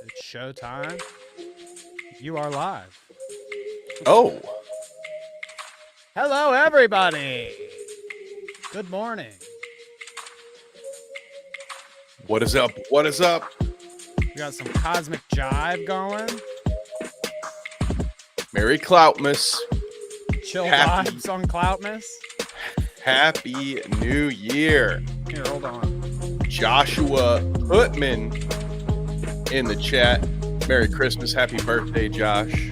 It's showtime. You are live. Oh, Hello, everybody. Good morning. what is up? What is up? We got some cosmic jive going. Merry Cloutmas. Chill Happy- vibes on Cloutmas. Happy New Year. Here, hold on. Joshua Putman in the chat. Merry Christmas. Happy birthday, Josh.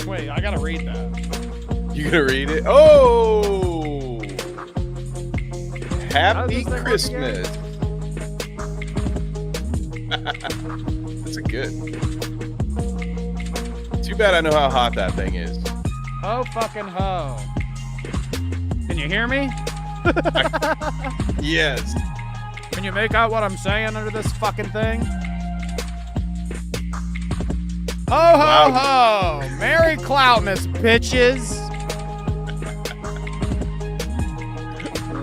Wait, I gotta read that. You gonna read it? Oh! Happy How does this thing work Christmas. That's a good. Too bad I know how hot that thing is. Ho fucking ho. Can you hear me? Yes. Can you make out what I'm saying under this fucking thing? Ho ho ho! Merry Cloutmas, bitches!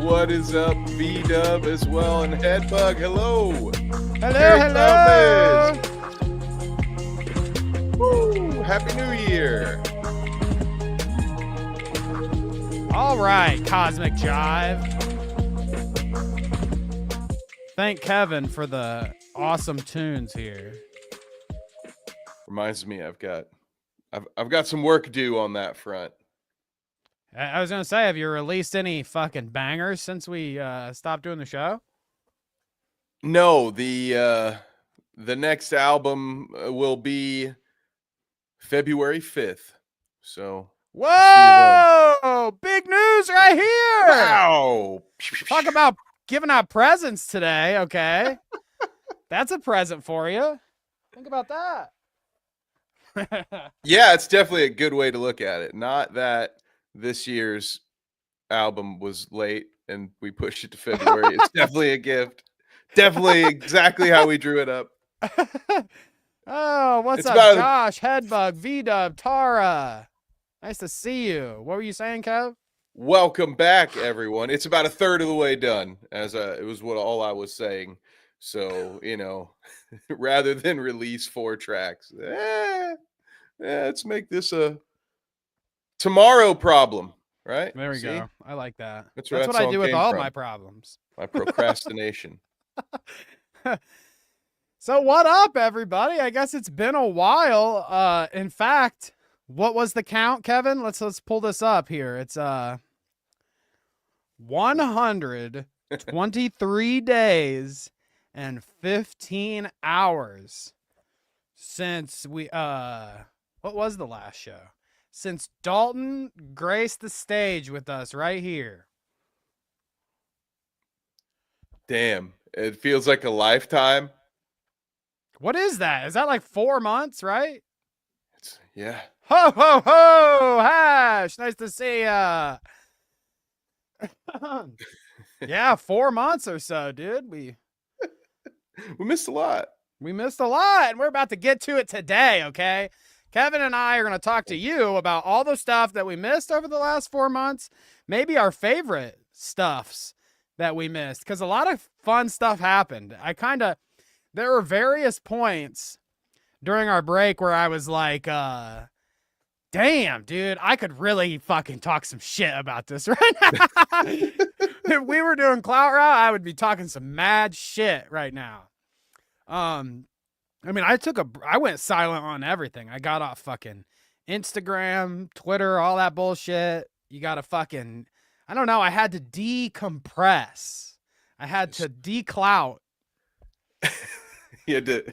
What is up, V-Dub as well, and Headbug, hello. Hello, Merry hello! Cloutmas. Woo! Happy New Year. All right, Cosmic Jive. Thank Kevin for the awesome tunes here. Reminds me, I've got some work due on that front. I was gonna say, have you released any fucking bangers since we stopped doing the show? No, the next album will be February 5th. So Whoa! Big news right here! wow. Talk about giving out presents today, okay? That's a present for you. Think about that. Yeah, it's definitely a good way to look at it. Not that this year's album was late and we pushed it to February. It's definitely a gift. Definitely exactly how we drew it up. Oh, what's It's up, about- Josh, Headbug, V-Dub, Tara? Nice to see you. What were you saying, Kev? Welcome back, everyone. It's about a third of the way done, it was what all I was saying. So, rather than release 4 tracks, let's make this a tomorrow problem, right? There we See? go. I like that. That's where that what I song do with came all from. my problems. My procrastination. So what up, everybody? I guess it's been a while. In fact, what was the count, Kevin? Let's pull this up here. It's 123 days and 15 hours since we what was the last show? Since Dalton graced the stage with us right here. Damn, it feels like a lifetime. What is that? Is that like 4 months, right? Yeah. Ho ho ho! Hash, nice to see ya. Yeah, 4 months or so, dude. We missed a lot. missed a lot, and we're about to get to it today. Okay, Kevin and I are going to talk to you about all the stuff that we missed over the last 4 months. Maybe our favorite stuffs that we missed, because a lot of fun stuff happened. There were various points during our break where I was like, damn, dude, I could really fucking talk some shit about this right now. If we were doing Clout Route, I would be talking some mad shit right now. I mean, I went silent on everything. I got off fucking Instagram, Twitter, all that bullshit. You gotta fucking, I don't know, I had to decompress. I had to declout. You had to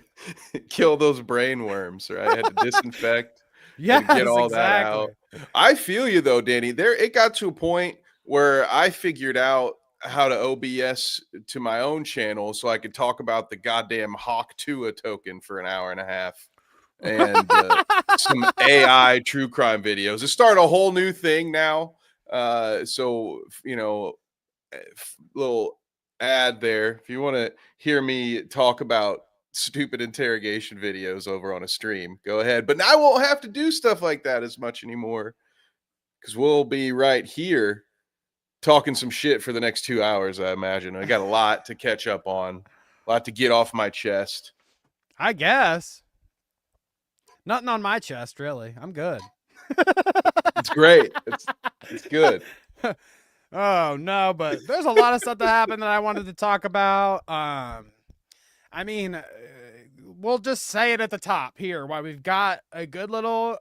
kill those brain worms, right? You had to disinfect. Yes, get all exactly. that out. I feel you though, Danny. It got to a point where I figured out how to OBS to my own channel so I could talk about the goddamn Hawk Tua token for an hour and a half and some AI true crime videos. To start a whole new thing now. Little ad there. If you want to hear me talk about stupid interrogation videos over on a stream, go ahead. But I won't have to do stuff like that as much anymore because we'll be right here talking some shit for the next 2 hours, I imagine. I got a lot to catch up on, a lot to get off my chest. I guess. Nothing on my chest, really. I'm good. It's great. It's good. Oh no, but there's a lot of stuff that happened that I wanted to talk about. I mean, we'll just say it at the top here. While we've got a good little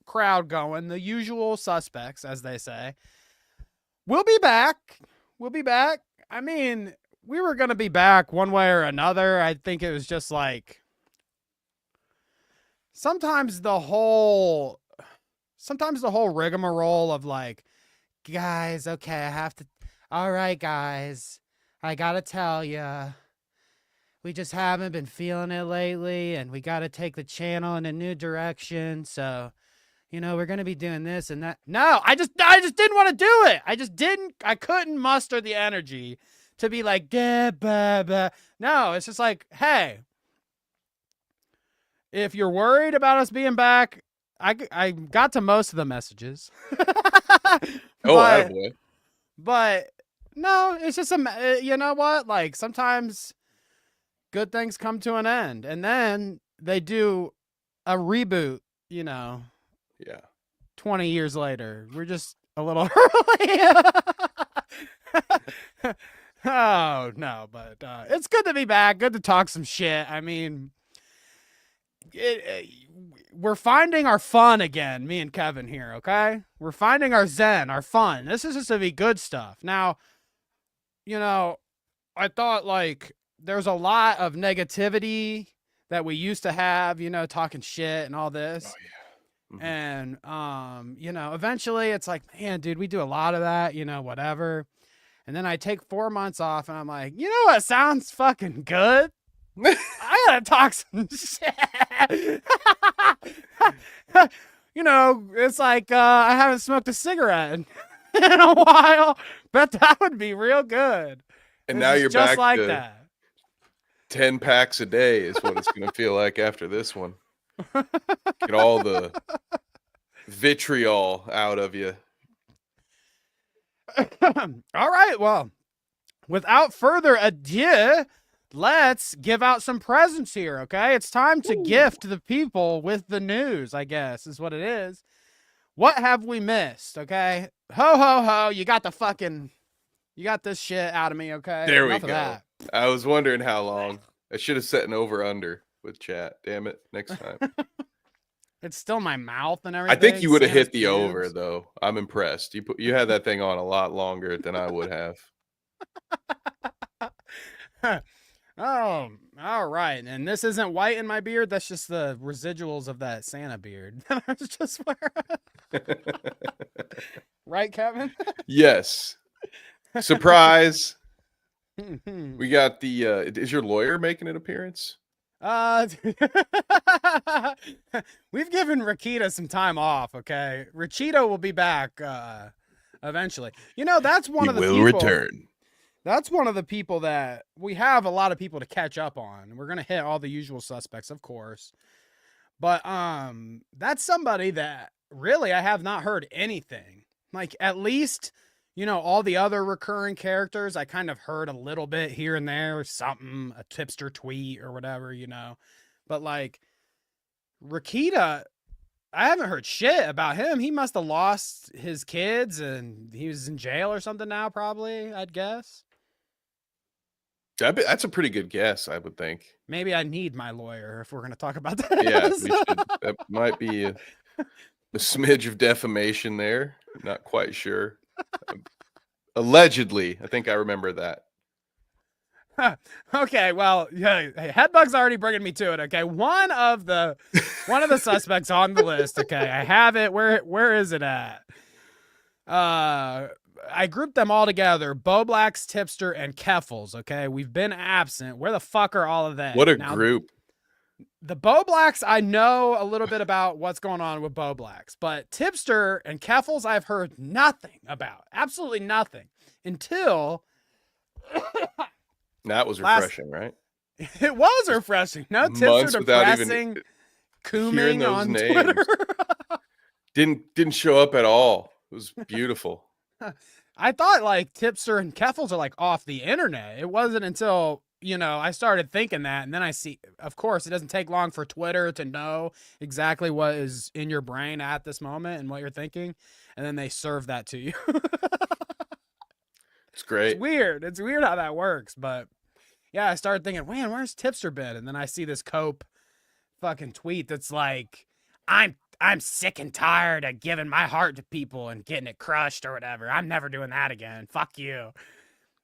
crowd going, the usual suspects, as they say. We'll be back. We'll be back. I mean, we were gonna be back one way or another. I think it was just like sometimes the whole rigmarole of like, guys, okay, I have to. All right, guys, I gotta tell you, we just haven't been feeling it lately, and we gotta take the channel in a new direction. So, we're gonna be doing this and that. No, I just didn't want to do it. I couldn't muster the energy to be like, bah, bah, bah. No, it's just like, hey, if you're worried about us being back, I got to most of the messages. Oh, attaboy. But no, it's just you know what? Like sometimes good things come to an end, and then they do a reboot. Yeah. 20 years later, we're just a little early. Oh no, but it's good to be back. Good to talk some shit. I mean, we're finding our fun again, me and Kevin here, okay? We're finding our zen, our fun. This is just to be good stuff. Now, I thought like there's a lot of negativity that we used to have, talking shit and all this. Oh, yeah. Mm-hmm. And, eventually it's like, man, dude, we do a lot of that, whatever. And then I take 4 months off and I'm like, you know what sounds fucking good? I gotta talk some shit. It's like I haven't smoked a cigarette in a while, but that would be real good. And now you're just back like to that. 10 packs a day is what it's going to feel like after this one. Get all the vitriol out of you. All right, well, without further ado, let's give out some presents here, okay? It's time to gift the people with the news, I guess, is what it is. What have we missed, okay? Ho, ho, ho, you got this shit out of me, okay? There Enough we go. of that. I was wondering how long. I should have set an over-under with chat. Damn it. Next time. It's still my mouth and everything. I think you would have Santa's hit the pubes. over, though. I'm impressed. You had that thing on a lot longer than I would have. Oh, all right. And this isn't white in my beard. That's just the residuals of that Santa beard that I was just wearing. Right, Kevin? Yes. Surprise. We got the is your lawyer making an appearance? We've given Rakita some time off, okay? Rachito will be back eventually. That's one of the people. He will return. That's one of the people that we have a lot of people to catch up on. We're going to hit all the usual suspects, of course. But that's somebody that really I have not heard anything. Like at least, all the other recurring characters, I kind of heard a little bit here and there, something, a tipster tweet or whatever, But like Rakita, I haven't heard shit about him. He must have lost his kids and he was in jail or something now, probably, I'd guess. That's a pretty good guess, I would think. Maybe I need my lawyer if we're going to talk about that. Yeah, we should. That might be a smidge of defamation there. I'm not quite sure. Allegedly, I think I remember that. Okay, well, yeah, Headbug's already bringing me to it. Okay, one of the suspects on the list. Okay, I have it. Where is it at? I grouped them all together: Boblax, Tipster, and Keffels. Okay, we've been absent. Where the fuck are all of them? What a group! The Boblax, I know a little bit about what's going on with Boblax, but Tipster and Keffels, I've heard nothing about. Absolutely nothing until. That was refreshing, right? It was refreshing. No Tipster depressing cooming on names. Twitter. Didn't show up at all. It was beautiful. I thought like Tipster and Keffels are like off the internet. It wasn't until I started thinking that, and then I see, of course, it doesn't take long for Twitter to know exactly what is in your brain at this moment and what you're thinking, and then they serve that to you. It's It's great. weird. It's weird how that works, but yeah, I started thinking, man, where's Tipster been? And then I see this Cope fucking tweet that's like, I'm sick and tired of giving my heart to people and getting it crushed or whatever. I'm never doing that again. Fuck you.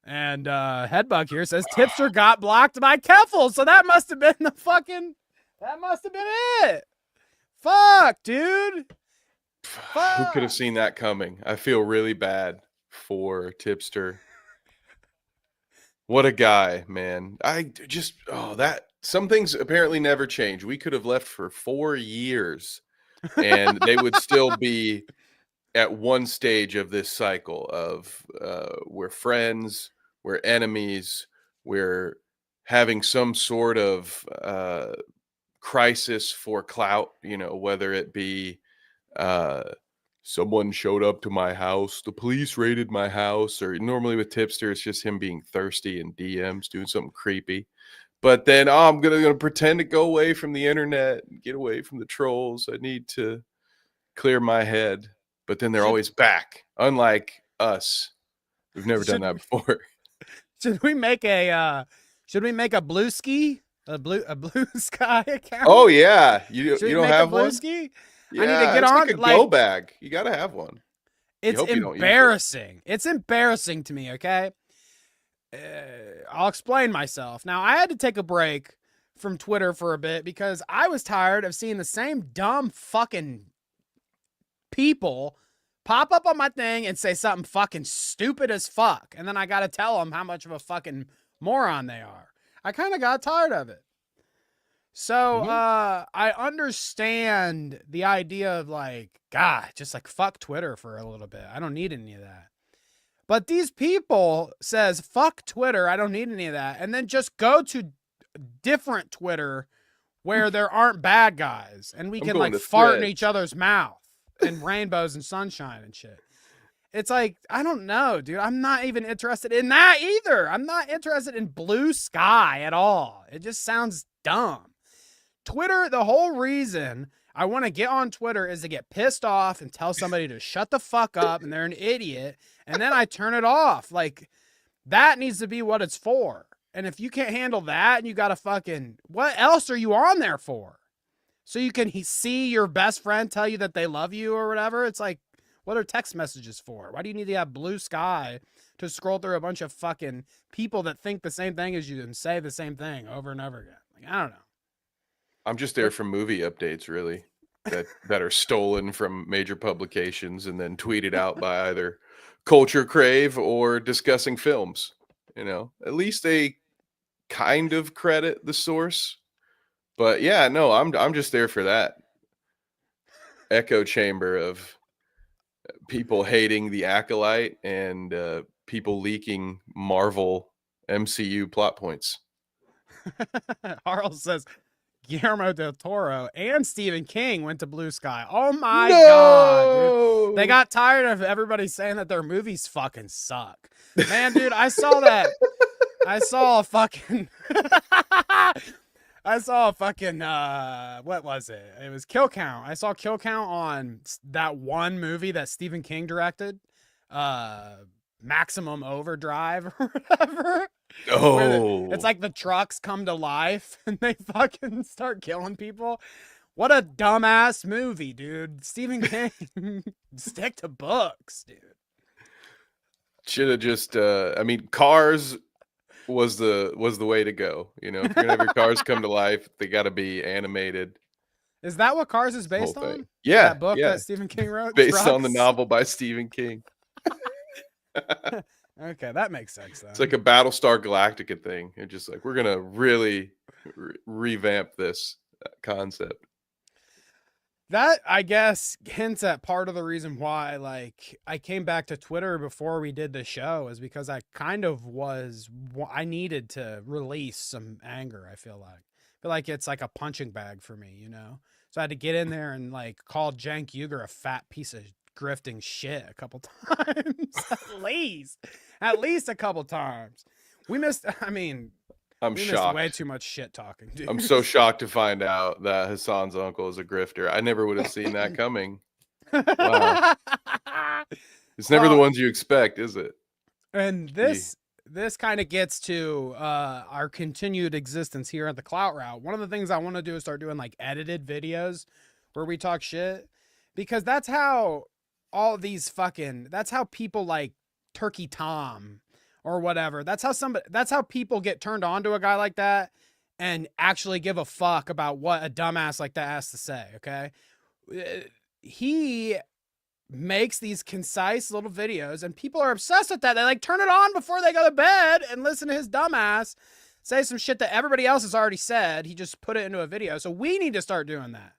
And Headbug here says Tipster got blocked by Keffel, so that must have been it. Fuck, dude. Who could have Fuck. seen that coming? I feel really bad for Tipster. What a guy, man. That some things apparently never change. We could have left for 4 years and they would still be at one stage of this cycle of we're friends, we're enemies, we're having some sort of crisis for clout, whether it be uh, someone showed up to my house, the police raided my house, or normally with Tipster, it's just him being thirsty in DMs, doing something creepy. But then, I'm gonna pretend to go away from the internet and get away from the trolls. I need to clear my head. But then they're Should always back, unlike us. We've never done should that before. should we make a blue ski? A blue sky account? Oh yeah, Should you we don't make a have blue one? ski? I need to Yeah, get it's like on. a go bag. You gotta have one. You It's hope you don't use it. embarrassing. It's embarrassing to me, okay? Uh, I'll explain myself. Now, I had to take a break from Twitter for a bit because I was tired of seeing the same dumb fucking people pop up on my thing and say something fucking stupid as fuck. And then I got to tell them how much of a fucking moron they are. I kind of got tired of it. So Mhm. I understand the idea of like, God, just like fuck Twitter for a little bit. I don't need any of that. But these people says fuck Twitter. I don't need any of that, and then just go to different Twitter where there aren't bad guys, and we I'm can going like to fart in each Threads. other's mouth and rainbows and sunshine and shit. It's like, I don't know, dude. I'm not even interested in that either. I'm not interested in blue sky at all. It just sounds dumb. Twitter, the whole reason I want to get on Twitter is to get pissed off and tell somebody to shut the fuck up and they're an idiot. And then I turn it off. Like, that needs to be what it's for. And if you can't handle that and you got to fucking, what else are you on there for? So you can see your best friend tell you that they love you or whatever. It's like, what are text messages for? Why do you need to have blue sky to scroll through a bunch of fucking people that think the same thing as you and say the same thing over and over again? Like, I don't know. I'm just there for movie updates, really, that are stolen from major publications and then tweeted out by either Culture Crave or Discussing Films. At least they kind of credit the source. But yeah, no, I'm just there for that echo chamber of people hating the Acolyte and people leaking Marvel MCU plot points. Harl says Guillermo del Toro and Stephen King went to Blue Sky. Oh my God, dude. They No. got tired of everybody saying that their movies fucking suck. Man, dude, I saw that. I saw a fucking what was it? It was Kill Count. I saw Kill Count on that one movie that Stephen King directed. Maximum Overdrive or whatever. It's Oh, like the trucks come to life and they fucking start killing people. What a dumbass movie, dude. Stephen King, stick to books, dude. should have just. I mean, Cars was the way to go. If you're gonna have your cars come to life, they got to be animated. Is that what Cars is The whole based thing. on? Yeah, That book yeah. that Stephen King wrote? Based on the Trucks? novel by Stephen King. Okay, that makes sense It's then. like a Battlestar Galactica thing. It's just like we're gonna really revamp this concept. That, I guess, hints at part of the reason why, like, I came back to Twitter before we did the show is because I needed to release some anger, I feel like. I feel like it's like a punching bag for me, you know? So I had to get in there and, like, call Cenk Uygur a fat piece of grifting shit a couple times. At least. At least a couple times. I mean, I'm We missed way shocked. too much shit talking, dude. I'm so shocked to find out that Hassan's uncle is a grifter. I never would have seen that coming. Wow. It's never the Well, ones you expect, is it? and Gee. this kind of gets to our continued existence here at the Clout Route. One of the things I want to do is start doing like edited videos where we talk shit, because that's how all these fucking that's how people like Turkey Tom or whatever. That's how people get turned on to a guy like that and actually give a fuck about what a dumbass like that has to say, okay? He makes these concise little videos and people are obsessed with that. They like turn it on before they go to bed and listen to his dumbass say some shit that everybody else has already said. He just put it into a video. So we need to start doing that.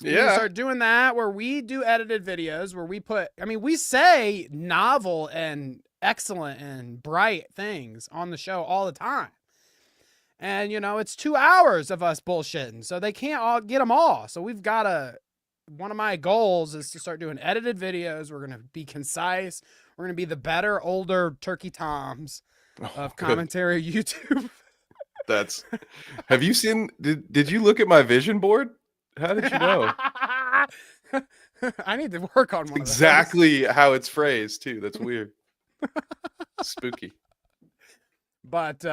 We need to Yeah. start doing that where we do edited videos where we put, I mean, we say novel and excellent and bright things on the show all the time. And, you know, it's 2 hours of us bullshitting. So they can't all get them all. So we've got to, one of my goals is to start doing edited videos. We're going to be concise. We're going to be the better, older Turkey Toms of commentary YouTube. That's Have you seen did you look at my vision board? How did you know? I need to work on one Exactly how it's phrased too. That's weird. Spooky. But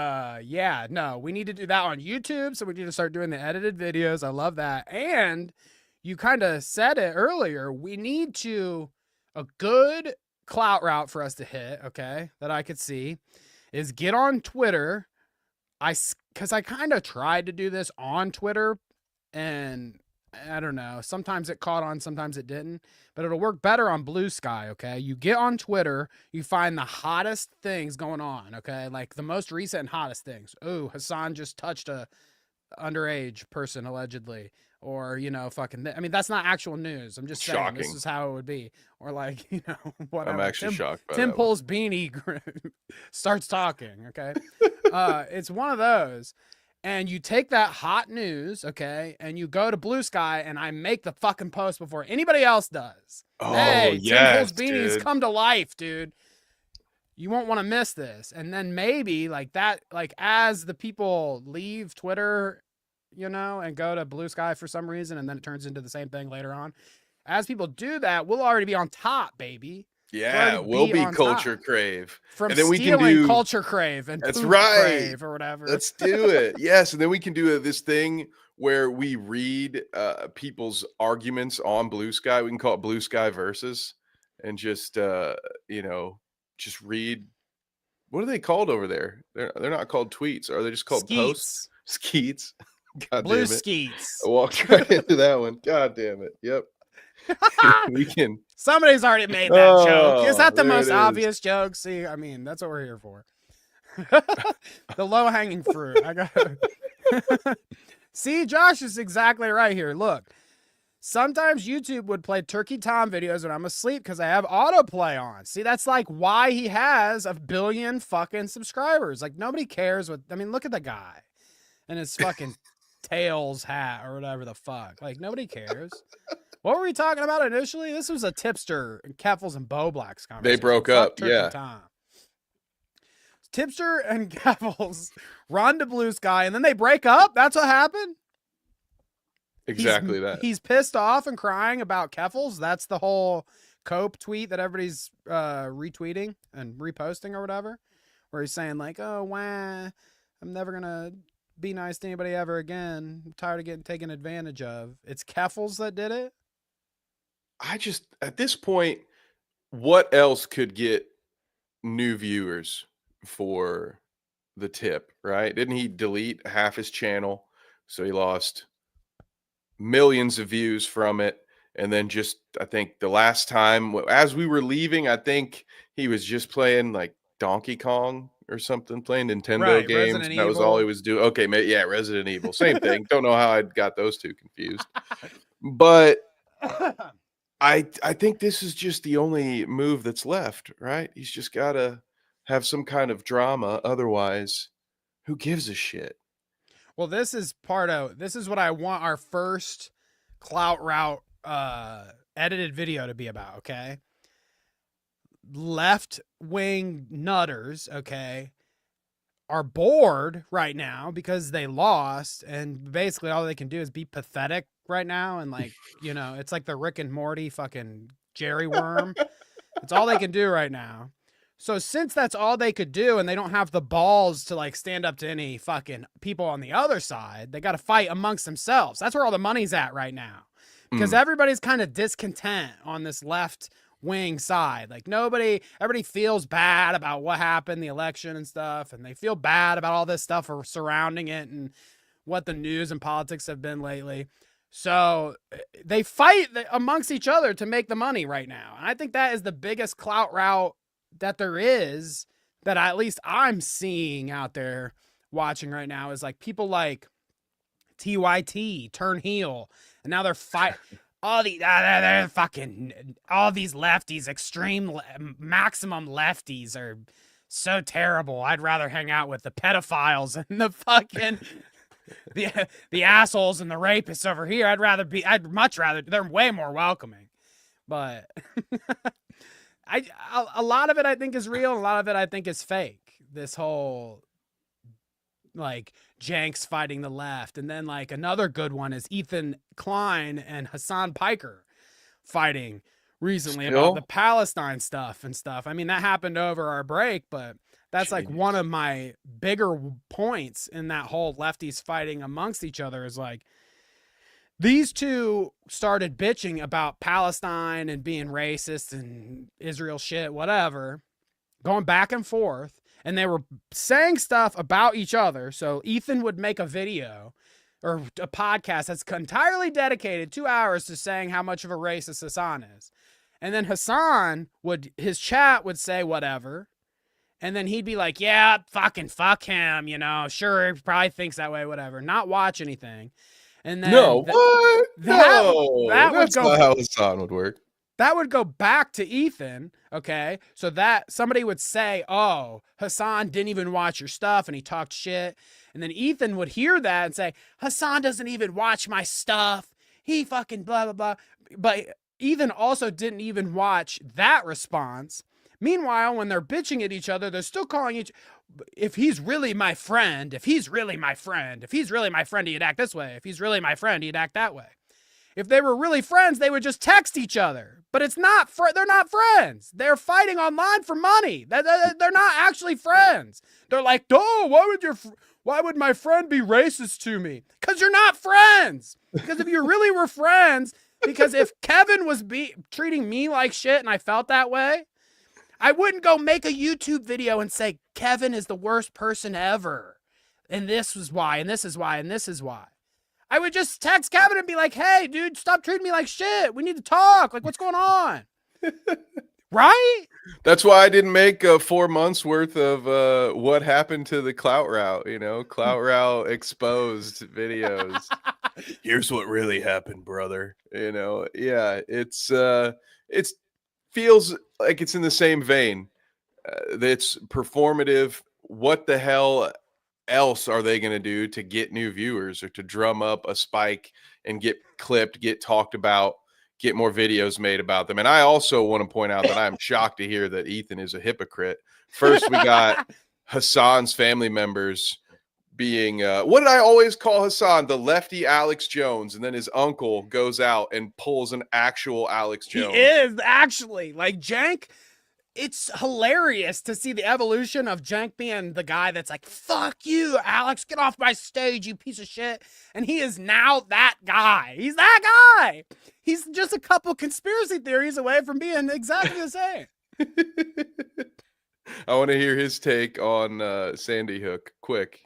yeah, no, we need to do that on YouTube. So we need to start doing the edited videos. I love that. And you kind of said it earlier. We need to, a good clout route for us to hit, okay, that I could see is get on Twitter. Because I kind of tried to do this on Twitter and I don't know. Sometimes it caught on, sometimes it didn't. But it'll work better on Blue Sky, okay? You get on Twitter, you find the hottest things going on, okay? Like the most recent and hottest things. Oh, Hassan just touched a underage person allegedly. Or, you know, fucking I mean, that's not actual news. I'm just saying Shocking. this is how it would be. Or like, you know, whatever. I'm actually shocked by Tim that one. pulls beanie starts talking, okay? It's one of those. And you take that hot news, okay, and you go to Blue Sky, and I make the fucking post before anybody else does. Oh, Hey, Tim yes, Pulls Beanies dude. come to life, dude. You won't want to miss this. And then maybe like that, like as the people leave Twitter, you know, and go to Blue Sky for some reason, and then it turns into the same thing later on. As people do that, we'll already be on top, baby. Yeah, we'll be Culture Crave. From and then we can stealing do Culture Crave and That's Poop right. Crave or whatever. Let's do it. Yes, and then we can do this thing where we read people's arguments on Blue Sky. We can call it Blue Sky Versus, and just you know, just read. What are they called over there? They're not called tweets. Are they just called posts? Skeets. God Blue damn it. Skeets. I walked right into that one. God damn it. Yep. We can. Somebody's already made that joke. Is that the most obvious joke? See, I mean, that's what we're here for. The low hanging fruit. I got. See, Josh is exactly right here. Look, sometimes YouTube would play Turkey Tom videos when I'm asleep because I have autoplay on. See, that's like why he has 1 billion fucking subscribers. Like nobody cares what. I mean, look at the guy and his fucking tails hat or whatever the fuck. Like nobody cares. What were we talking about initially? This was a tipster and Keffels and Bo Black's conversation. They broke up. Turkey Yeah. Tom. Tipster and Keffels run to Blue Sky and then they break up. That's what happened. Exactly that. He's pissed off and crying about Keffels. That's the whole Cope tweet that everybody's retweeting and reposting or whatever, where he's saying like, "Oh, wah, I'm never gonna be nice to anybody ever again. I'm tired of getting taken advantage of." It's Keffels that did it. I just at this point, what else could get new viewers for the tip, right? Didn't he delete half his channel? So he lost millions of views from it. And then just, I think the last time as we were leaving, I think he was just playing like Donkey Kong or something, playing Nintendo Right, games. Resident That was all Evil. he was doing. Okay, yeah, Resident Evil. Same thing. Don't know how I got those two confused. But I think this is just the only move that's left, right? He's just got to have some kind of drama. Otherwise, who gives a shit? Well, this is what I want our first Clout Route edited video to be about, okay? Left wing nutters, okay, are bored right now because they lost, and basically all they can do is be pathetic right now. And like, it's like the Rick and Morty fucking Jerry worm. It's all they can do right now. So since that's all they could do and they don't have the balls to like stand up to any fucking people on the other side, they got to fight amongst themselves. That's where all the money's at right now. Because everybody's kind of discontent on this left wing side. Like everybody feels bad about what happened, the election and stuff, and they feel bad about all this stuff surrounding it and what the news and politics have been lately. So they fight amongst each other to make the money right now. And I think that is the biggest clout route that there is, that at least I'm seeing out there watching right now, is like people like TYT turn heel, and now they're they're fucking all these lefties, maximum lefties are so terrible. I'd rather hang out with the pedophiles and the fucking the assholes and the rapists over here. I'd much rather, they're way more welcoming. But a lot of it I think is real, a lot of it I think is fake. This whole like Jenks fighting the left, and then like another good one is Ethan Klein and Hassan Piker fighting recently about the Palestine stuff and stuff. I mean, that happened over our break, but that's like one of my bigger points in that whole lefties fighting amongst each other, is like these two started bitching about Palestine and being racist and Israel shit, whatever, going back and forth. And they were saying stuff about each other. So Ethan would make a video or a podcast that's entirely dedicated 2 hours to saying how much of a racist Hassan is. And then Hassan his chat would say whatever. And then he'd be like, yeah, fucking fuck him. Sure, he probably thinks that way, whatever. Not watch anything. And then what? That's not how Hassan would work. That would go back to Ethan, okay? So that somebody would say, oh, Hassan didn't even watch your stuff and he talked shit. And then Ethan would hear that and say, Hassan doesn't even watch my stuff. He fucking blah, blah, blah. But Ethan also didn't even watch that response. Meanwhile, when they're bitching at each other, they're still calling if he's really my friend, he'd act this way. If he's really my friend, he'd act that way. If they were really friends, they would just text each other. But it's not. They're not friends. They're fighting online for money. They're not actually friends. They're like, oh, why would my friend be racist to me? Because you're not friends. Because if you really were friends, because if Kevin was treating me like shit and I felt that way, I wouldn't go make a YouTube video and say Kevin is the worst person ever, and this is why, and this is why, and this is why. I would just text Kevin and be like, hey, dude, stop treating me like shit. We need to talk. Like, what's going on? Right? That's why I didn't make 4 months worth of what happened to the Clout route, Clout route exposed videos. Here's what really happened, brother. Yeah, it's feels like it's in the same vein. It's performative. What the hell else are they going to do to get new viewers or to drum up a spike and get clipped, get talked about, get more videos made about them? And I also want to point out that I'm shocked to hear that Ethan is a hypocrite. First, we got Hassan's family members being, what did I always call Hassan? The lefty Alex Jones. And then his uncle goes out and pulls an actual Alex Jones. He is actually like Jank. It's hilarious to see the evolution of Jank being the guy that's like, fuck you, Alex, get off my stage, you piece of shit. And he is now that guy. He's that guy. He's just a couple conspiracy theories away from being exactly the same. I want to hear his take on Sandy Hook. Quick.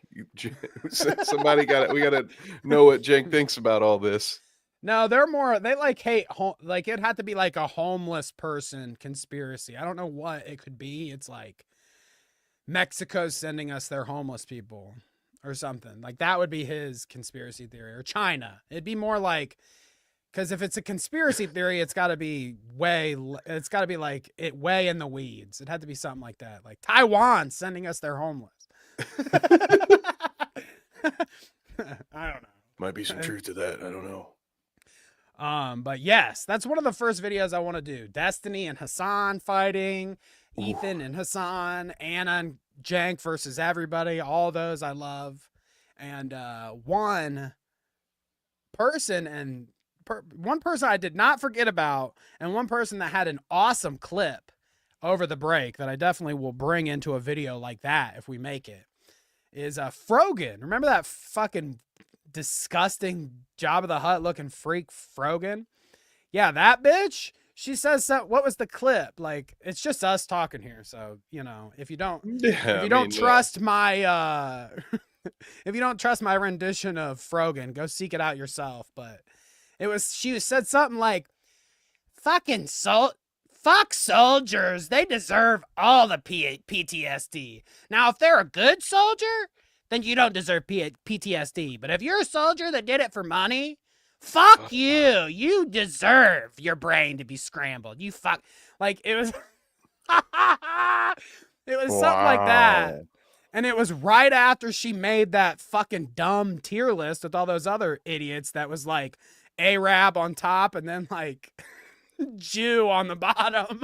Somebody got it. We got to know what Jank thinks about all this. No, they like hate, like it had to be like a homeless person conspiracy. I don't know what it could be. It's like Mexico's sending us their homeless people or something. Like that would be his conspiracy theory, or China. It'd be more like, because if it's a conspiracy theory, it's got to be way in the weeds. It had to be something like that. Like Taiwan sending us their homeless. I don't know. Might be some truth to that. I don't know. But yes, that's one of the first videos I want to do. Destiny and Hassan fighting, Ethan and Hassan, Anna and Jank versus Everybody, all those I love. And one person I did not forget about, and one person that had an awesome clip over the break that I definitely will bring into a video like that if we make it, is Frogan. Remember that fucking disgusting Jabba the Hutt looking freak Frogan? Yeah, that bitch. She says so. What was the clip? Like, it's just us talking here. So, if you don't Yeah, I mean, trust my if you don't trust my rendition of Frogan, go seek it out yourself. But she said something like, fucking fuck soldiers. They deserve all the PTSD. Now, if they're a good soldier, then you don't deserve PTSD. But if you're a soldier that did it for money, fuck you. You deserve your brain to be scrambled. You fuck. Like, it was. It was something like that. And it was right after she made that fucking dumb tier list with all those other idiots that was like Arab on top and then like Jew on the bottom.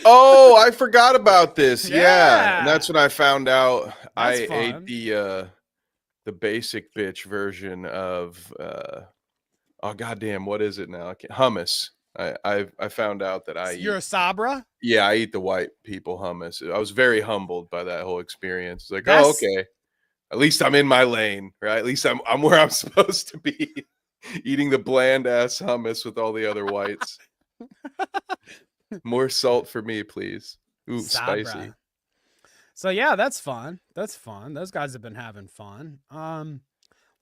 oh, I forgot about this. Yeah. And Yeah. that's when I found out I That's ate fun. the basic bitch version of oh goddamn, what is it now? Hummus. I found out that I You're eat a Sabra? yeah, I eat the white people hummus. I was very humbled by that whole experience. It's like, oh, That's okay. At least I'm in my lane, right? At least I'm where I'm supposed to be. Eating the bland ass hummus with all the other whites. More salt for me, please. Ooh, Sabra. spicy. So yeah, that's fun. That's fun. Those guys have been having fun.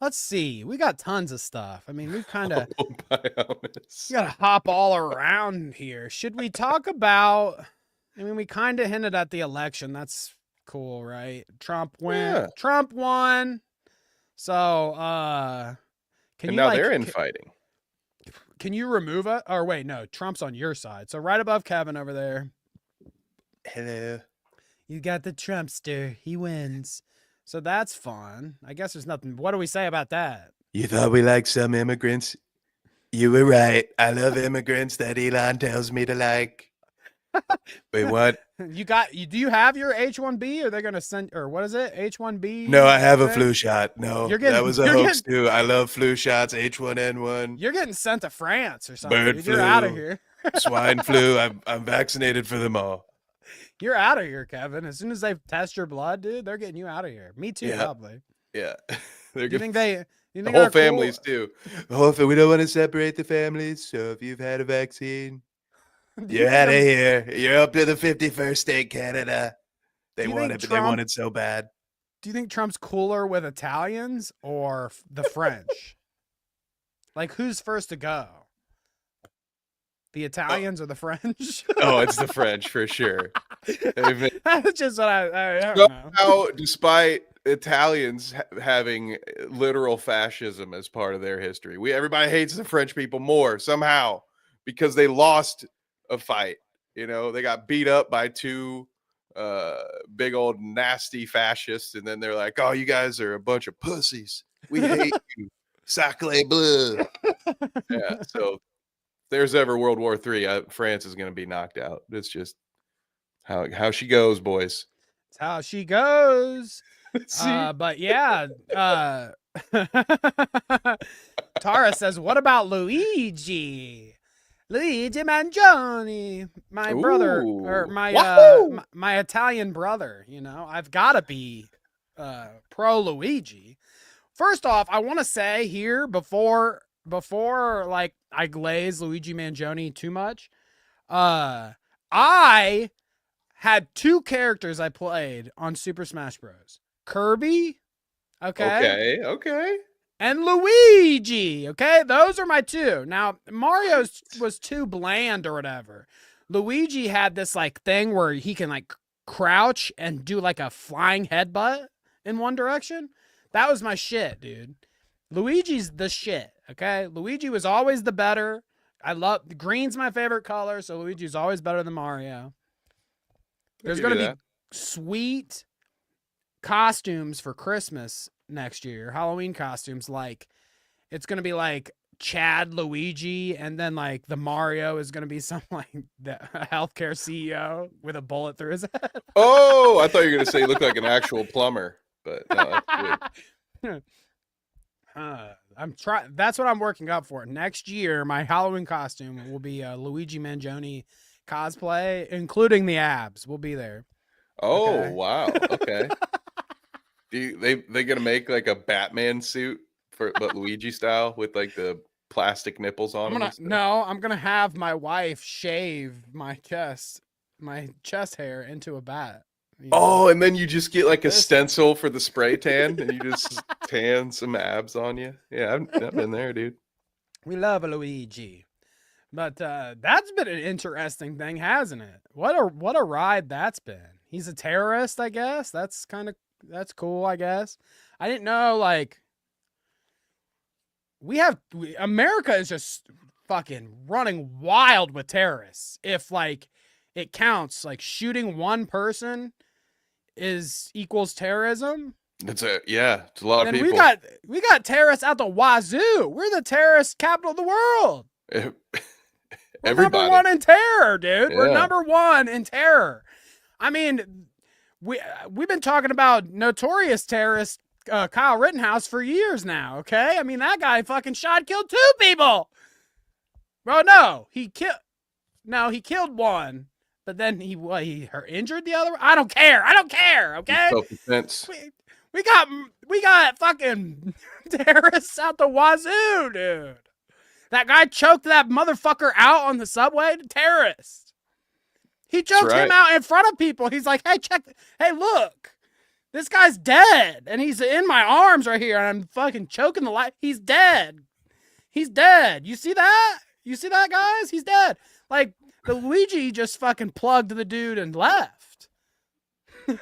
Let's see. We got tons of stuff. I mean, we've kind of hummus. got to hop all around here. Should we talk about? I mean, we kind of hinted at the election. That's cool, right? Trump went. Yeah. Trump won. So, can And you now like? they're infighting. Can you remove it? Or wait, no. Trump's on your side. So right above Kevin over there. Hello. You got the Trumpster. He wins. So that's fun. I guess there's nothing. What do we say about that? You thought we liked some immigrants? You were right. I love immigrants that Elon tells me to like. Wait, what? Do you have your H1B? Are they going to send, or what is it? H1B? No, I have a flu shot. No, that was a you're hoax too. I love flu shots. H1N1. You're getting sent to France or something. Bird Dude. flu. You're out of here. Swine flu. I'm vaccinated for them all. You're out of here, Kevin. As soon as they test your blood, dude, they're getting you out of here. Me too, Yeah. probably. Yeah. Do you think they? You The think whole they're cool? families too. The whole we don't want to separate the families. So if you've had a vaccine, you're out of here. You're up to the 51st state, Canada. They want it, but they want it so bad. Do you think Trump's cooler with Italians or the French? Like, who's first to go? The Italians or the French? Oh, it's the French for sure. That's just what I don't know. Somehow, despite Italians having literal fascism as part of their history, everybody hates the French people more somehow because they lost a fight. You know, they got beat up by two big old nasty fascists, and then they're like, "Oh, you guys are a bunch of pussies. We hate you, sacre bleu." Yeah, so if there's ever World War III, France is going to be knocked out. It's just how she goes, boys. It's how she goes. But yeah, Tara says, "What about Luigi? Luigi Mangione, my brother, or my Italian brother. You know, I've got to be pro Luigi. First off, I want to say here before like I glaze Luigi Mangione too much, I had two characters I played on Super Smash Bros. Kirby, okay, and Luigi, okay? Those are my two. Now, Mario's was too bland or whatever. Luigi had this like thing where he can like crouch and do like a flying headbutt in one direction. That was my shit, dude. Luigi's the shit, okay? Luigi was always the better. Green's my favorite color, so Luigi's always better than Mario. There's going to be sweet costumes for Christmas next year, Halloween costumes. Like, it's going to be like Chad Luigi, and then like the Mario is gonna be some like the healthcare CEO with a bullet through his head. Oh, I thought you were gonna say he looked like an actual plumber, but no, that's good. I'm trying. That's what I'm working up for. Next year, my Halloween costume will be a Luigi Mangione cosplay, including the abs. We'll be there. Oh, Okay. wow. Okay. They gonna make like a Batman suit but Luigi style with like the plastic nipples on them and stuff? I'm gonna have my wife shave my chest hair into a bat. You know? Oh, and then you just get like a This- stencil for the spray tan, and you just tan some abs on you. Yeah, I've been there, dude. We love a Luigi. But that's been an interesting thing, hasn't it? What a ride that's been. He's a terrorist, I guess. That's cool, I guess. I didn't know like America is just fucking running wild with terrorists. If like it counts, like shooting one person is equals terrorism. It's a lot of Then people. we got terrorists out the wazoo. We're the terrorist capital of the world. We're Everybody. number one in terror, dude. Yeah. We're number one in terror. I mean, we've been talking about notorious terrorist Kyle Rittenhouse for years now. Okay, I mean that guy fucking killed 2 people. Bro, no, he killed one, but then he injured the other. I don't care. Okay, Self-defense. we got fucking terrorists out the wazoo, dude. That guy choked that motherfucker out on the subway. Terrorist. He choked him out in front of people. He's like, hey, look. This guy's dead. And he's in my arms right here. And I'm fucking choking the light. He's dead. You see that? Guys? He's dead. Like, the Luigi just fucking plugged the dude and left. I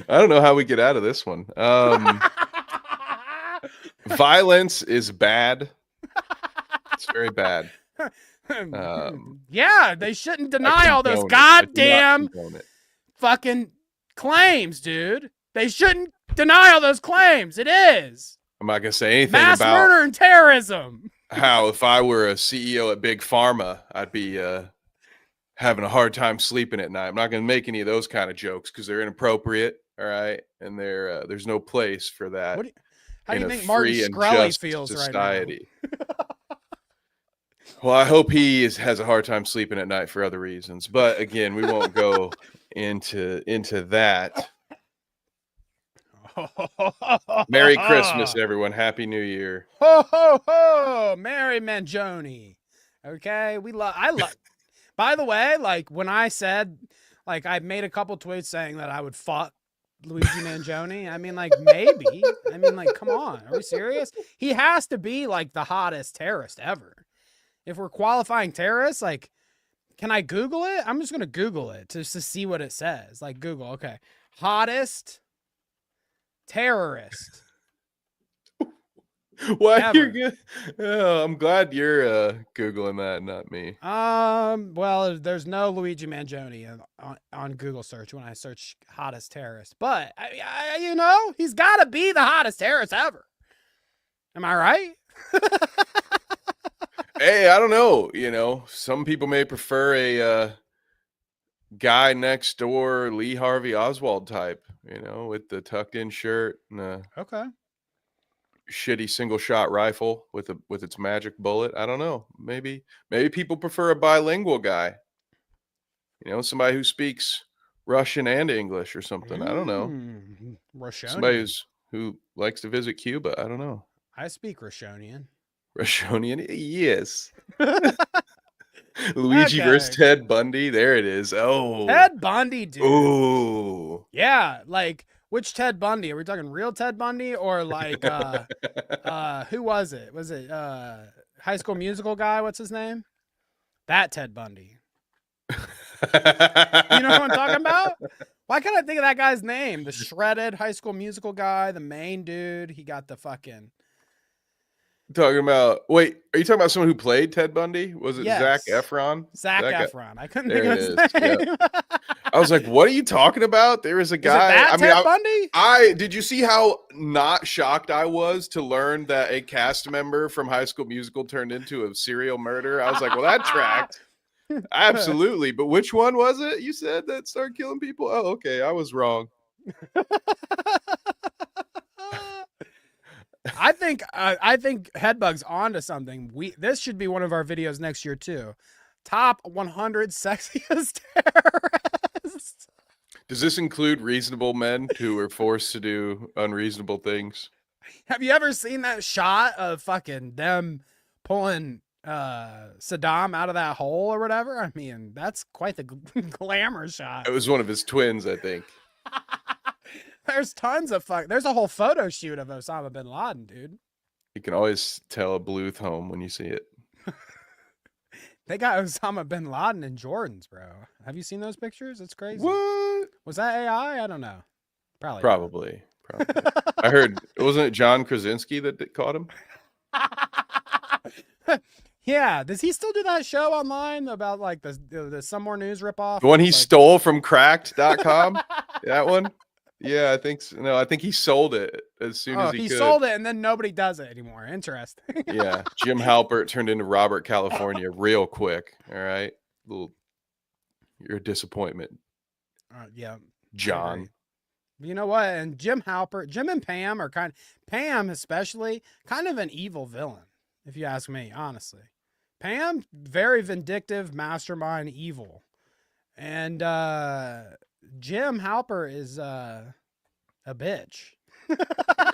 don't know how we get out of this one. Violence is bad. It's very bad. Yeah, they shouldn't deny all those goddamn fucking claims, dude. They shouldn't deny all those claims. It is. I'm not gonna say anything mass about murder and terrorism. How if I were a CEO at Big Pharma, I'd be having a hard time sleeping at night. I'm not gonna make any of those kind of jokes because they're inappropriate. All right, and there's no place for that. How do you think Martin Shkreli feels society right now? Well, I hope he has a hard time sleeping at night for other reasons. But again, we won't go into that. Merry Christmas, everyone. Happy New Year. Ho, ho, ho. Merry Mangione. Okay. I love, by the way, like when I said, like I made a couple tweets saying that I would fuck Luigi Mangione. I mean, like maybe. I mean, like, come on. Are we serious? He has to be like the hottest terrorist ever. If we're qualifying terrorists, like, can I Google it? I'm just going to Google it just to see what it says. Like, Google, okay. Hottest terrorist. Why you're good? Oh, I'm glad you're Googling that, not me. Well, there's no Luigi Mangione on Google search when I search hottest terrorist. But, he's got to be the hottest terrorist ever. Am I right? Hey, I don't know. Some people may prefer a guy next door, Lee Harvey Oswald type, with the tucked in shirt and a shitty single shot rifle with its magic bullet. I don't know. Maybe people prefer a bilingual guy. Somebody who speaks Russian and English or something. I don't know. Russian. Somebody who likes to visit Cuba. I don't know. I speak Russianian. Russianian, yes. Luigi versus Ted Bundy. There it is. Oh, Ted Bundy, dude. Ooh. Yeah, like which Ted Bundy? Are we talking real Ted Bundy or like who was it? Was it High School Musical guy? What's his name? That Ted Bundy. You know what I'm talking about? Why can't I think of that guy's name? The shredded High School Musical guy, the main dude. He got the fucking. Talking about, wait, are you talking about someone who played Ted Bundy? Was it Yes. Zac Efron? Zac Efron. I couldn't think of his name. Yep. I was like, what are you talking about? There is a Is it guy. that I mean, Ted Bundy? I did you see how not shocked I was to learn that a cast member from High School Musical turned into a serial murderer? I was like, well, that tracked. Absolutely. But which one was it you said that started killing people? Oh, okay. I was wrong. I think Headbug's onto something. This should be one of our videos next year too. Top 100 sexiest terrorists. Does this include reasonable men who were forced to do unreasonable things? Have you ever seen that shot of fucking them pulling Saddam out of that hole or whatever? I mean, that's quite the glamour shot. It was one of his twins, I think. There's tons of There's a whole photo shoot of Osama bin Laden, dude. You can always tell a Bluth home when you see it. They got Osama bin Laden in Jordans, bro. Have you seen those pictures? It's crazy. What? Was that AI? I don't know. Probably. I heard, wasn't it John Krasinski that caught him? Yeah. Does he still do that show online about like the Some More News ripoff? The one he stole from cracked.com? That one? Yeah, I think so. No, I think he sold it as soon as he could. He sold it and then nobody does it anymore. Interesting. Yeah. Jim Halpert turned into Robert California real quick. All right. You're a disappointment. Yeah. John. You know what? And Jim and Pam are Pam especially, kind of an evil villain, if you ask me, honestly. Pam, very vindictive, mastermind, evil. And Jim Halper is a bitch.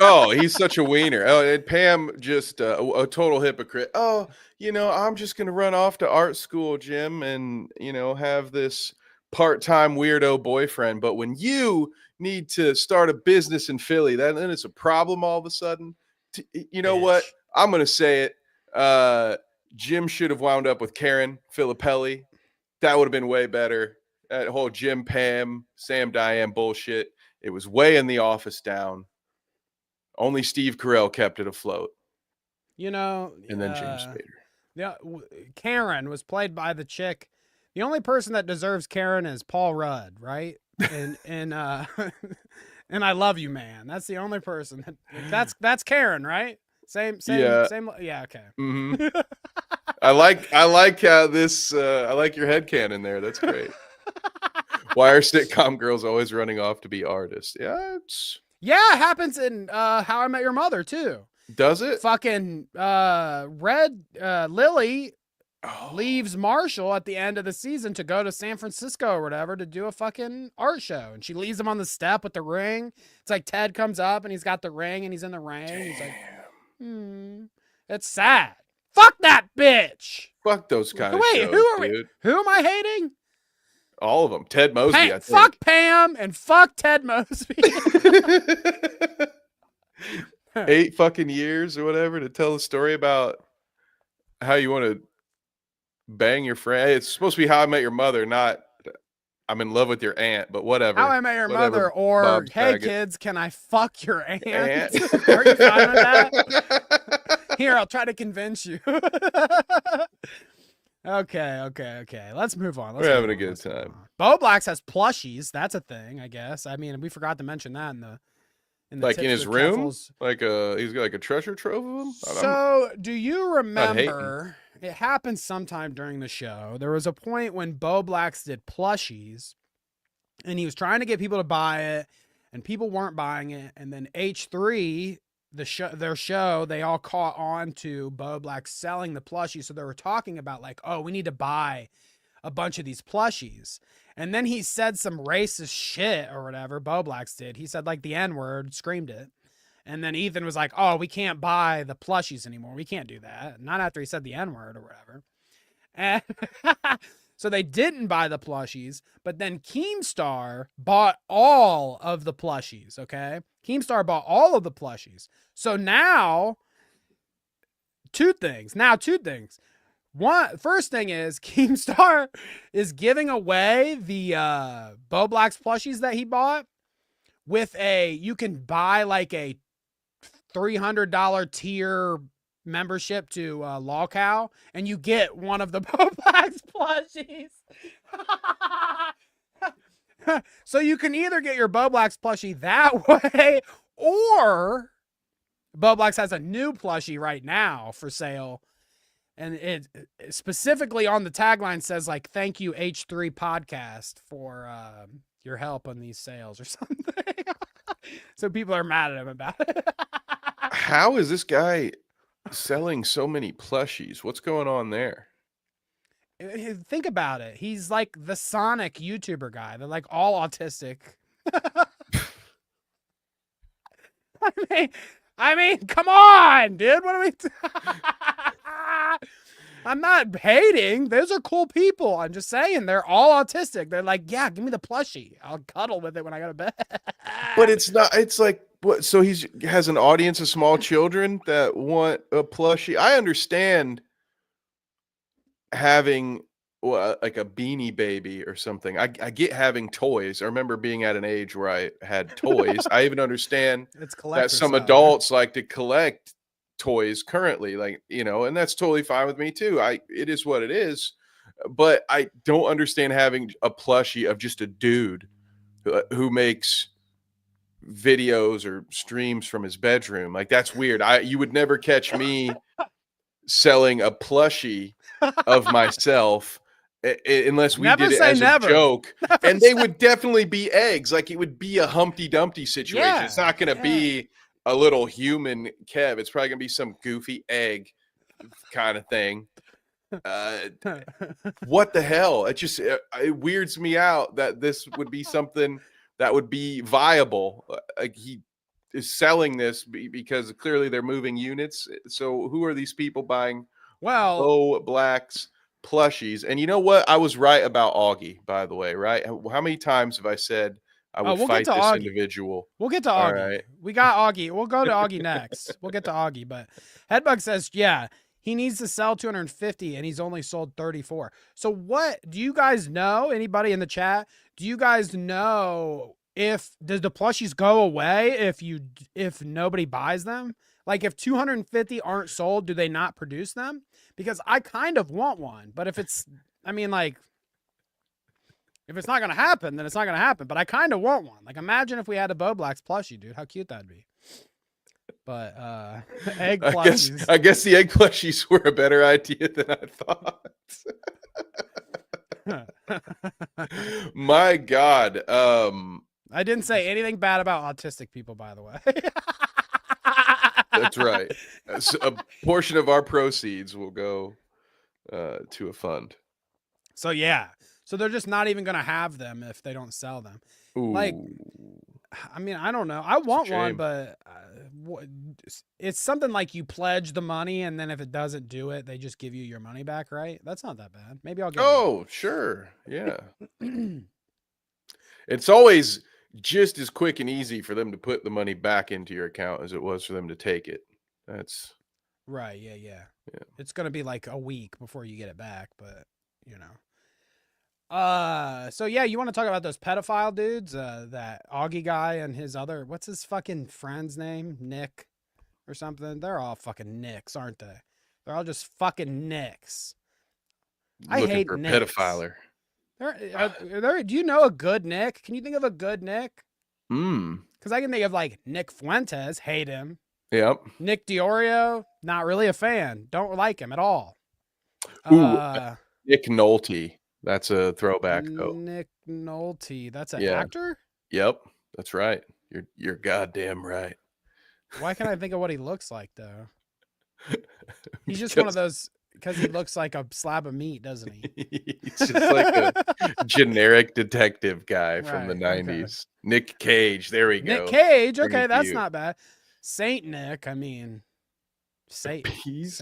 Oh, he's such a wiener. Oh, and Pam just a total hypocrite. Oh, I'm just going to run off to art school, Jim, and, have this part-time weirdo boyfriend. But when you need to start a business in Philly, then it's a problem all of a sudden. You know what? I'm going to say it. Jim should have wound up with Karen Filippelli. That would have been way better. That whole Jim, Pam, Sam, Diane bullshit. It was way in the office down. Only Steve Carell kept it afloat. And then James Spader. Yeah, Karen was played by the chick. The only person that deserves Karen is Paul Rudd, right? And and I Love You, Man. That's the only person. That's Karen, right? Same. Yeah. Okay. Mm-hmm. I like how this. I like your headcanon there. That's great. Why are sitcom girls always running off to be artists? Yeah, it happens in How I Met Your Mother too. Does it? Fucking Red Lily leaves Marshall at the end of the season to go to San Francisco or whatever to do a fucking art show, and she leaves him on the step with the ring. It's like Ted comes up and he's got the ring and he's in the ring. Damn. He's like, it's sad. Fuck that bitch. Fuck those kind of shows. Who am I hating? All of them. Ted Mosby, I think. Fuck Pam and fuck Ted Mosby. 8 fucking years or whatever to tell a story about how you want to bang your friend. It's supposed to be How I Met Your Mother, not I'm in love with your aunt, but whatever. How I Met Your Mother, or Bob hey Saget. Kids, can I fuck your aunt? Are you fine with that? Here, I'll try to convince you. Okay. Let's move on. We're having a good time. Bo Blacks has plushies. That's a thing, I guess. I mean, we forgot to mention that in the like in his room, like he's got like a treasure trove of them. So, do you remember? It happened sometime during the show. There was a point when Bo Blacks did plushies, and he was trying to get people to buy it, and people weren't buying it. And then H3, their show, they all caught on to Bo Black selling the plushies. So they were talking about like, oh, we need to buy a bunch of these plushies. And then he said some racist shit or whatever. Bo Blacks did. He said like the N-word, screamed it. And then Ethan was like, oh, we can't buy the plushies anymore. We can't do that. Not after he said the N-word or whatever. And so they didn't buy the plushies, but then Keemstar bought all of the plushies, okay? Keemstar bought all of the plushies. So now, two things. First thing is Keemstar is giving away the Bo Blacks plushies that he bought with you can buy like a $300 tier membership to Law Cow, and you get one of the Bo Blacks plushies. So you can either get your Boblax plushie that way, or Boblax has a new plushie right now for sale. And it specifically on the tagline says like, thank you H3 podcast for your help on these sales or something. So people are mad at him about it. How is this guy selling so many plushies? What's going on there? Think about it. He's like the Sonic YouTuber guy. They're like all autistic. I mean, come on, dude. What are we? I'm not hating. Those are cool people. I'm just saying they're all autistic. They're like, yeah, give me the plushie. I'll cuddle with it when I go to bed. But it's not. It's like what? So he's has an audience of small children that want a plushie. I understand having like a Beanie Baby or something. I get having toys. I remember being at an age where I had toys. I even understand It's that collector some style. adults like to collect toys currently, like, you know, and that's totally fine with me too. It is what it is. But I don't understand having a plushie of just a dude who makes videos or streams from his bedroom. Like, that's weird. You would never catch me selling a plushie of myself unless we Never did it say as never. a joke. Never And they say- would definitely be eggs. Like, it would be a Humpty Dumpty situation. Yeah, It's not going to be a little human Kev. It's probably going to be some goofy egg kind of thing. What the hell? It weirds me out that this would be something that would be viable. Like, he is selling this because clearly they're moving units. So who are these people buying Boblax plushies? And you know what? I was right about Augie, by the way, right? How many times have I said I would we'll fight get to this Augie. individual? We'll get to All Augie. right. We got Augie. We'll go to Augie next. We'll get to Augie. But Headbug says, yeah, he needs to sell 250 and he's only sold 34. So what do you guys know? Anybody in the chat? Do you guys know does the plushies go away if nobody buys them? Like, if 250 aren't sold, do they not produce them? Because I kind of want one, but if it's not going to happen, then it's not going to happen. But I kind of want one. Like, imagine if we had a Boblax plushie, dude. How cute that'd be. But egg plushies. I guess the egg plushies were a better idea than I thought. My God. I didn't say anything bad about autistic people, by the way. That's right. So a portion of our proceeds will go to a fund. So yeah. So they're just not even going to have them if they don't sell them. Ooh. Like, I mean, I don't know. I want one, but it's something like you pledge the money, and then if it doesn't do it, they just give you your money back, right? That's not that bad. Maybe I'll get one. Sure. Yeah. It's always just as quick and easy for them to put the money back into your account as it was for them to take it. That's right. Yeah. It's going to be like a week before you get it back, but you know. So yeah, you want to talk about those pedophile dudes? That Augie guy and his other, what's his fucking friend's name? Nick or something? They're all fucking Nicks, aren't they? They're all just fucking Nicks. I hate for Nicks. pedophiler. Do you know a good Nick? Can you think of a good Nick? Because I can think of like Nick Fuentes, hate him. Yep. Nick Diorio, not really a fan. Don't like him at all. Nick Nolte. That's a throwback, though. Nick Nolte. That's an actor? Yep. That's right. You're goddamn right. Why can't I think of what he looks like, though? He's just one of those, because he looks like a slab of meat, doesn't he? He's just like a generic detective guy from the 90s. Okay. Nick Cage. There we go. Nick Cage. Okay, that's not bad. Saint Nick. I mean, Satan. Bees?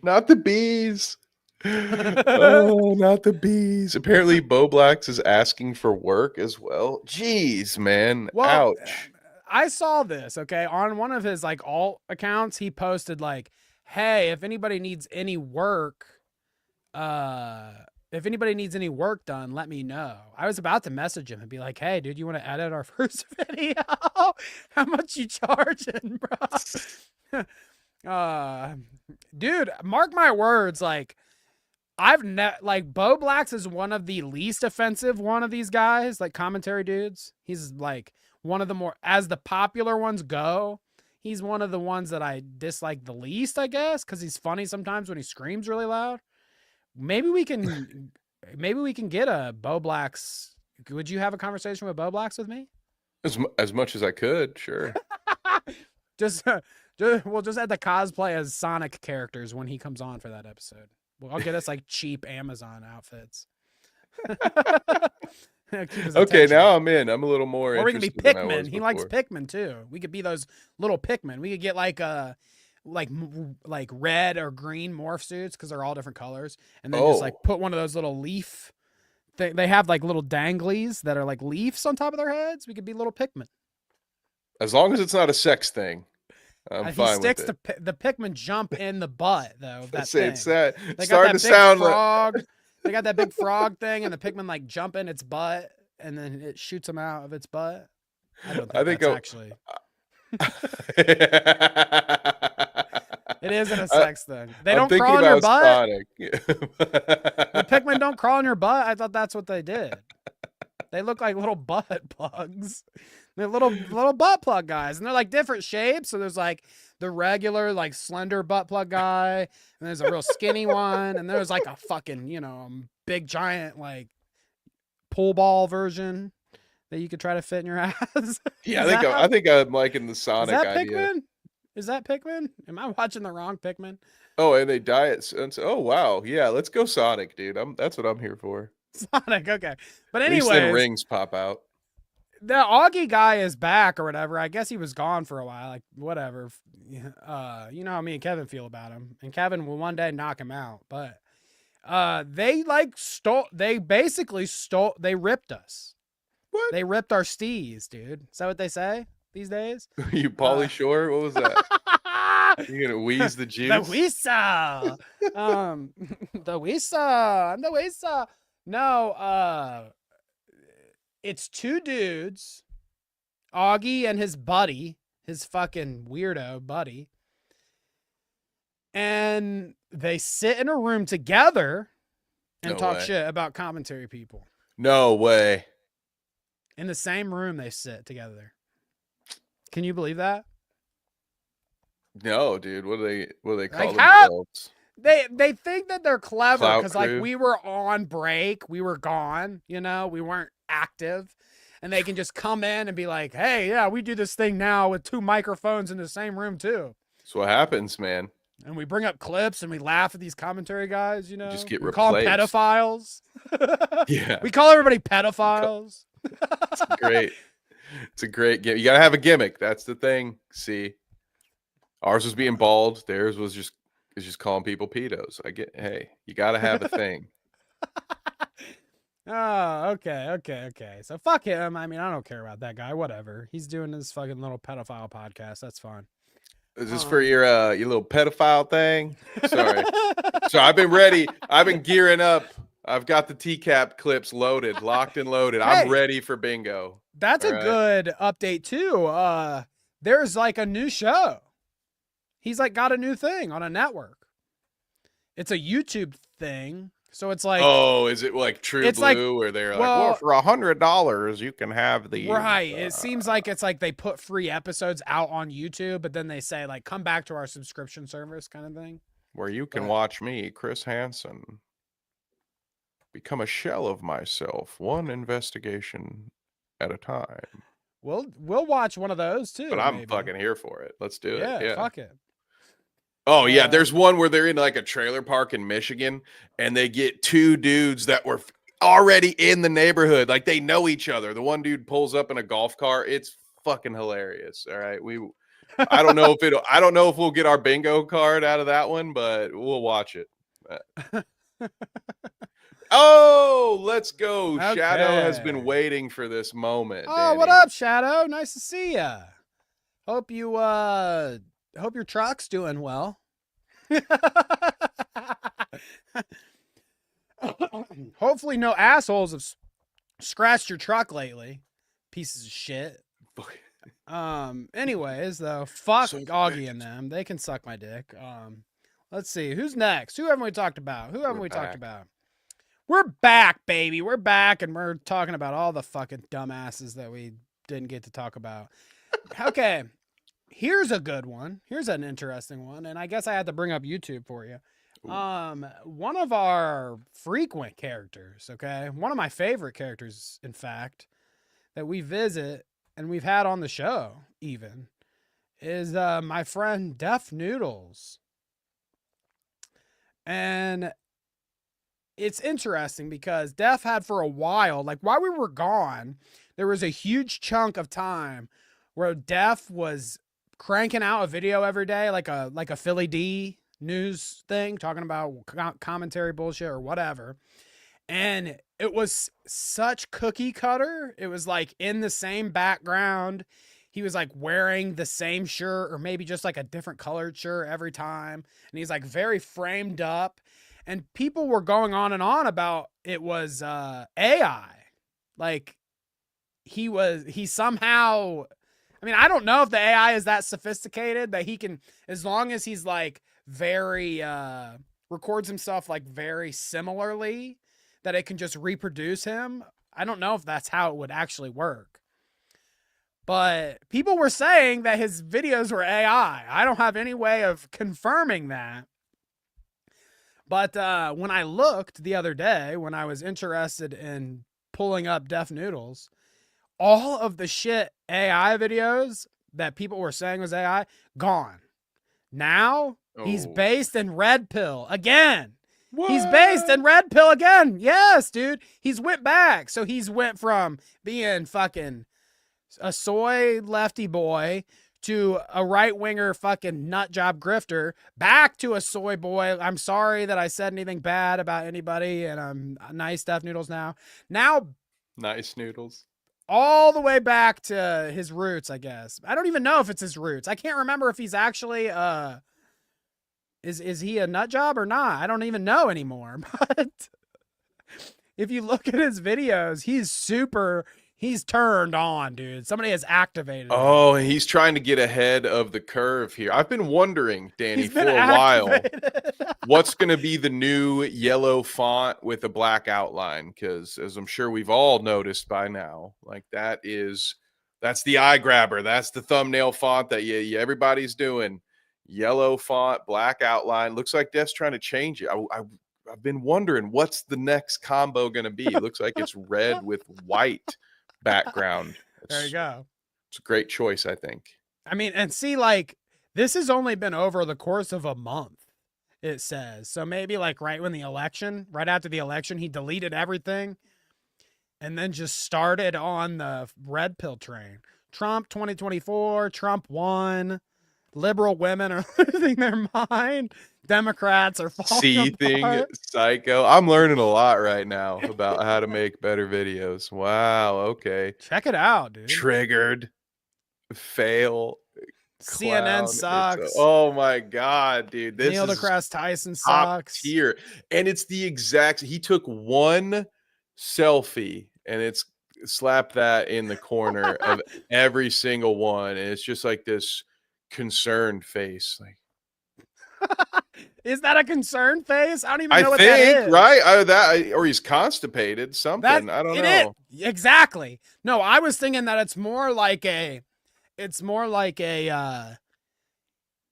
Not the bees. Oh, not the bees. Apparently Boblax is asking for work as well. Jeez, man. Well, ouch. I saw this, okay, on one of his like alt accounts. He posted like, hey, if anybody needs any work done, let me know. I was about to message him and be like, hey, dude, you want to edit our first video? How much you charging, bro? Dude, mark my words, like, like Bo Blacks is one of the least offensive one of these guys, like commentary dudes. He's like one of the more, as the popular ones go, he's one of the ones that I dislike the least, I guess, because he's funny sometimes when he screams really loud. Maybe we can get a Bo Blacks. Would you have a conversation with Bo Blacks with me? As much as I could, sure. Just we'll just have to cosplay as Sonic characters when he comes on for that episode. Well, I'll get us like cheap Amazon outfits. Okay, now I'm in. I'm a little more or we can be interested than I was Pikmin. He likes before. Pikmin too. We could be those little Pikmin. We could get like red or green morph suits because they're all different colors, and then just like put one of those little leaf. They have like little danglies that are like leaves on top of their heads. We could be little Pikmin. As long as it's not a sex thing, I'm fine with it. The Pikmin jump in the butt though. That It's that they starting to sound frog. Like... They got that big frog thing, and the Pikmin like jump in its butt, and then it shoots them out of its butt. I don't think that's actually. It isn't a sex thing. They don't crawl in your butt. The Pikmin don't crawl in your butt. I thought that's what they did. They look like little butt plugs. They're little butt plug guys, and they're like different shapes. So there's like the regular like slender butt plug guy, and there's a real skinny one, and there's like a fucking big giant like pool ball version that you could try to fit in your ass. Yeah, I think I'm liking the Sonic idea. Pikmin? Is that Pikmin? Am I watching the wrong Pikmin? Oh, and they diet. Oh wow, yeah, let's go Sonic, dude. That's what I'm here for. Sonic, okay. But anyway, then rings pop out. The Augie guy is back or whatever. I guess he was gone for a while. Like whatever. You know how me and Kevin feel about him, and Kevin will one day knock him out. But they basically ripped us. What? They ripped our stees, dude. Is that what they say these days? You Pauly Shore? What was that? You gonna wheeze the juice? The Weesa. The Weesa. I'm the Weesa. No, it's two dudes, Augie and his buddy, his fucking weirdo buddy, and they sit in a room together and talk shit about commentary people. No way. In the same room they sit together. Can you believe that? No, dude. What do they call like, themselves? They think that they're clever because like we were on break, we were gone, we weren't active, and they can just come in and be like, "Hey, yeah, we do this thing now with two microphones in the same room too." That's what happens, man. And we bring up clips and we laugh at these commentary guys, Just get replaced. Call them pedophiles. Yeah, we call everybody pedophiles. It's great. It's a great gimmick. You gotta have a gimmick. That's the thing. See, ours was being bald. Theirs was just calling people pedos. Hey, you gotta have a thing. Oh, okay. So fuck him. I mean, I don't care about that guy. Whatever. He's doing his fucking little pedophile podcast. That's fine. Is this for your little pedophile thing? Sorry. So I've been ready. I've been gearing up. I've got the TCAP clips loaded, locked and loaded. Hey, I'm ready for bingo. That's a good update too. There's like a new show. He's like got a new thing on a network. It's a YouTube thing. So it's like, oh, is it like True Blue, like, where they're like, well, for $100 you can have the right? It seems like it's like they put free episodes out on YouTube, but then they say like, come back to our subscription service, kind of thing, where you can watch me, Chris Hansen, become a shell of myself, one investigation at a time. We'll watch one of those too. But I'm fucking here for it. Let's do it. Yeah, fuck it. Oh, yeah. There's one where they're in like a trailer park in Michigan and they get two dudes that were already in the neighborhood. Like they know each other. The one dude pulls up in a golf cart. It's fucking hilarious. All right. I don't know if we'll get our bingo card out of that one, but we'll watch it. Oh, let's go. Okay. Shadow has been waiting for this moment. Oh, Danny. What up, Shadow? Nice to see you. Hope your truck's doing well. Hopefully no assholes have scratched your truck lately. Pieces of shit. Anyways, though, fuck Augie and them. They can suck my dick. Let's see. Who's next? Who haven't we talked about? Who haven't We're we talked back. about? We're back, baby. We're back, and we're talking about all the fucking dumbasses that we didn't get to talk about. Okay, here's a good one. Here's an interesting one, and I guess I had to bring up YouTube for you. Ooh. One of our frequent characters, okay, one of my favorite characters, in fact, that we visit and we've had on the show, even, is my friend Def Noodles, and it's interesting because Def had for a while, like while we were gone, there was a huge chunk of time where Def was cranking out a video every day, like a Philly D news thing, talking about commentary bullshit or whatever. And it was such cookie cutter. It was like in the same background. He was like wearing the same shirt or maybe just like a different colored shirt every time. And he's like very framed up. And people were going on and on about it was AI. Like he somehow, I mean, I don't know if the AI is that sophisticated that he can, as long as he's like very records himself like very similarly, that it can just reproduce him. I don't know if that's how it would actually work. But people were saying that his videos were AI. I don't have any way of confirming that. But when I looked the other day, when I was interested in pulling up Def Noodles, all of the shit AI videos that people were saying was AI, gone. Now he's Oh. based in Red Pill again. What? He's based in Red Pill again. Yes, dude. He's went back. So he's went from being fucking a soy lefty boy to a right winger fucking nut job grifter, back to a soy boy. I'm sorry that I said anything bad about anybody, and I'm nice Def Noodles now. Now Nice Noodles. all the way back to his roots, I guess. I don't even know if it's his roots. I can't remember if he's actually is he a nut job or not? I don't even know anymore. But if you look at his videos, he's turned on, dude. Somebody has activated him. Oh, he's trying to get ahead of the curve here. I've been wondering, Danny, He's for been a while, activated. what's going to be the new yellow font with a black outline? Because as I'm sure we've all noticed by now, like that's the eye grabber. That's the thumbnail font that everybody's doing. Yellow font, black outline. Looks like Def's trying to change it. I've been wondering what's the next combo going to be. Looks like it's red with white background. There you go. It's a great choice, I think. I mean, and see, like, this has only been over the course of a month, it says. So maybe like right after the election, he deleted everything and then just started on the red pill train. Trump 2024, Trump won. Liberal women are losing their mind. Democrats are falling Seething apart. psycho. I'm learning a lot right now about how to make better videos. Wow. Okay. Check it out, dude. Triggered. Fail. CNN Clown. sucks. Oh my god, dude. This Neil is deGrasse Tyson top sucks. tier. And it's the exact, he took one selfie and it's slap that in the corner of every single one. And it's just like this concerned face. Like, is that a concerned face? I don't even know I what that think, is. right? Or he's constipated, something. That I don't know. Exactly. No, I was thinking that it's more like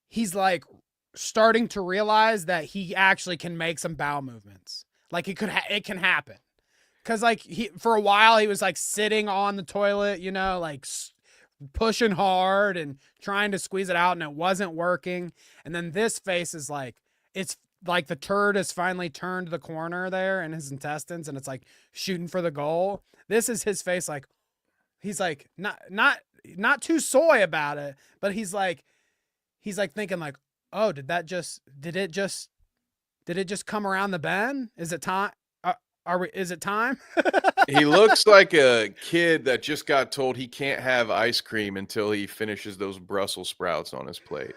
he's like starting to realize that he actually can make some bowel movements. Like it can happen. Cuz like for a while he was like sitting on the toilet, you know, like pushing hard and trying to squeeze it out and it wasn't working. And then this face is like, it's like the turd has finally turned the corner there in his intestines and it's like shooting for the goal. This is his face. Like he's like not too soy about it, but he's like thinking like, oh, did it just come around the bend? Is it time? Is it time? He looks like a kid that just got told he can't have ice cream until he finishes those Brussels sprouts on his plate.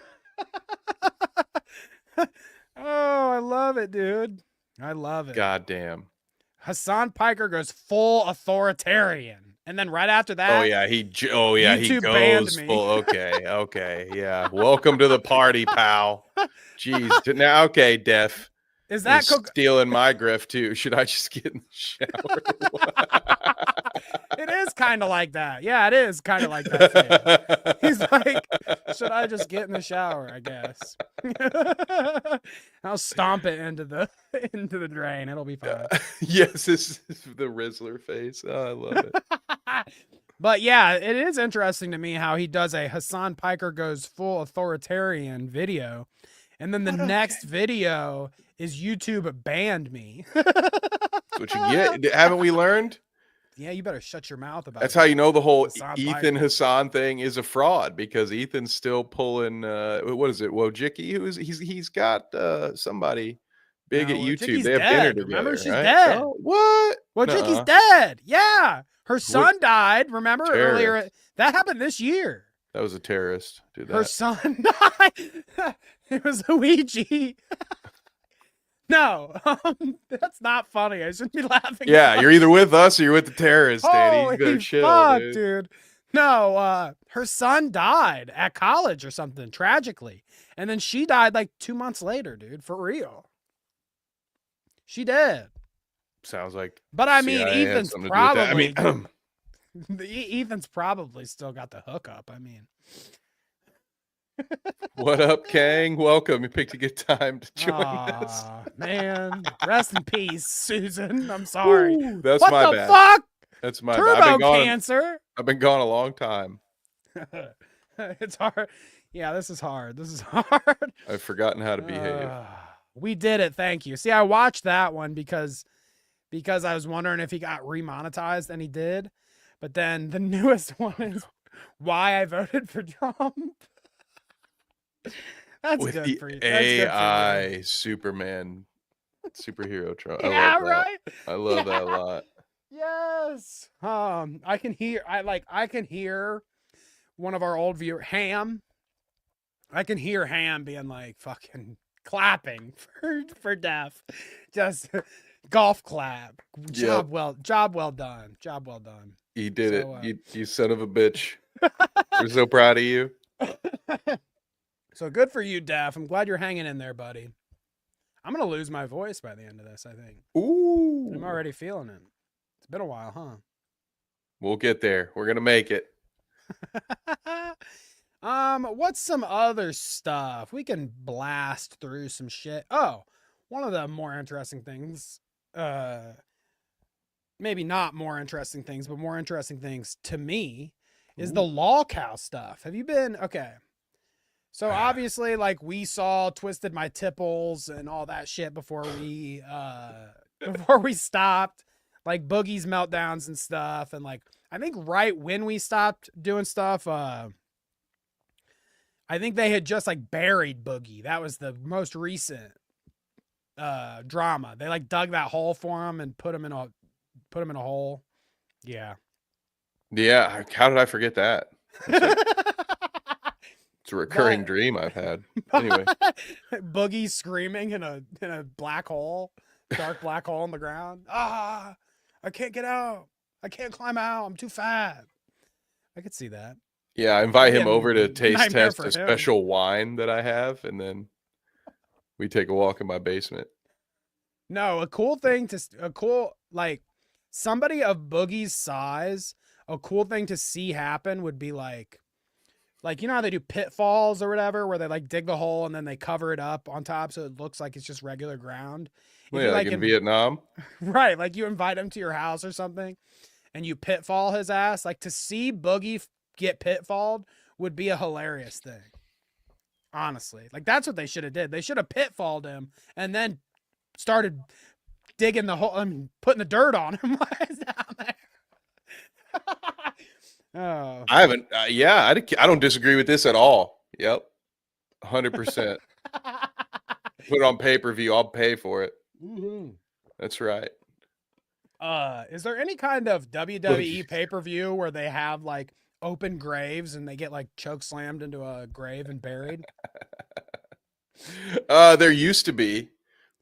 Oh, I love it, dude. I love it. God damn. Hassan Piker goes full authoritarian. And then right after that, Oh yeah, he YouTube banned goes me. full. Okay, yeah. Welcome to the party, pal. Jeez, now okay, Def Is that stealing my grift too? Should I just get in the shower? It is kind of like that. Yeah, it is kind of like that. He's like, should I just get in the shower? I guess. I'll stomp it into the drain. It'll be fine. Yes, this is the Rizzler face. Oh, I love it. But yeah, it is interesting to me how he does a Hassan Piker goes full authoritarian video, and then the next video is YouTube banned me. That's what you get. Haven't we learned? Yeah, you better shut your mouth about That's how you know the whole Hassan Ethan Piker. Hassan thing is a fraud, because Ethan's still pulling what is it, Wojcicki? He's got somebody big at YouTube. Wojcicki's They have dead. dinner Remember, together. she's right? dead. Oh, what? Wojcicki's dead. Yeah. Her son died. Remember Terrorist. earlier? That happened this year. That was a terrorist. Did that. Her son died. It was Luigi. No, that's not funny. I shouldn't be laughing. Yeah, you're either with us or you're with the terrorists, Danny. You better Holy chill, fuck, dude. dude. No, her son died at college or something, tragically. And then she died like 2 months later, dude, for real. She did. Sounds like. But I mean, CIA has Ethan's something to do with that. probably. I mean, Ethan's probably still got the hookup. I mean. what up, Kang? Welcome. You picked a good time to join us. Man, rest in peace, Susan. I'm sorry. Ooh, that's what my the bad. fuck? That's my Turbo bad. cancer. I've been gone a long time. It's hard. Yeah, this is hard. This is hard. I've forgotten how to behave. We did it. Thank you. See, I watched that one because I was wondering if he got remonetized, and he did. But then the newest one is why I voted for Trump. That's With good the for you. AI Superman superhero Trump. Yeah, I love that. right. I love that a lot. Yes. I can hear one of our old viewers, Ham. I can hear Ham being like fucking clapping for Def. Just golf clap. Job well done. Job well done. You did it. You son of a bitch. We're so proud of you. So good for you, Def. I'm glad you're hanging in there, buddy. I'm gonna lose my voice by the end of this, I think. Ooh. I'm already feeling it. It's been a while, huh? We'll get there. We're gonna make it. What's some other stuff? We can blast through some shit. Oh, one of the more interesting things, maybe not more interesting things, but more interesting things to me is the law cow stuff. Have you been okay? So obviously, like, we saw Twisted My Tipples and all that shit before we stopped, like Boogie's meltdowns and stuff. And like, I think right when we stopped doing stuff, I think they had just like buried Boogie. That was the most recent drama. They like dug that hole for him and put him in a hole. Yeah. Yeah. How did I forget that? It's a recurring dream I've had. Anyway, Boogie screaming in a black hole, dark black hole in the ground. I can't get out. I can't climb out. I'm too fat. I could see that. Yeah, I invite him over to taste test for a him. special wine that I have, and then we take a walk in my basement. No, like somebody of Boogie's size, a cool thing to see happen would be like, you know how they do pitfalls or whatever, where they like dig the hole and then they cover it up on top so it looks like it's just regular ground. Well, yeah, like in Vietnam. Right, like you invite him to your house or something and you pitfall his ass. Like, to see Boogie get pitfalled would be a hilarious thing. Honestly. Like, that's what they should have did. They should have pitfalled him and then started digging the hole, putting the dirt on him while he's down there. Oh. I haven't. Yeah, I don't disagree with this at all. Yep, 100%. Put it on pay-per-view. I'll pay for it. Mm-hmm. That's right. Is there any kind of WWE pay-per-view where they have like open graves and they get like choke slammed into a grave and buried? There used to be.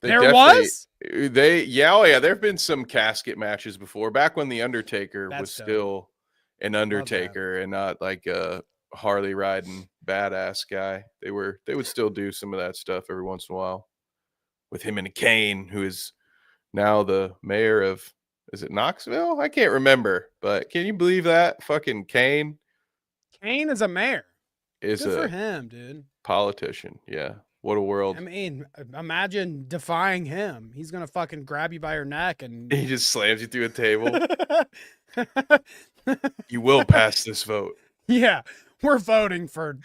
There was? There have been some casket matches before, back when the Undertaker That's was dope. still an Love that. Undertaker and not like a Harley riding badass guy. They would still do some of that stuff every once in a while with him and Kane, who is now the mayor of, is it Knoxville? I can't remember, but can you believe that fucking Kane Kane is a mayor. is Good for a him, dude. politician? Yeah, what a I world. mean, imagine defying him. He's gonna fucking grab you by your neck and He just slams you through a table. You will pass this vote. Yeah, we're voting for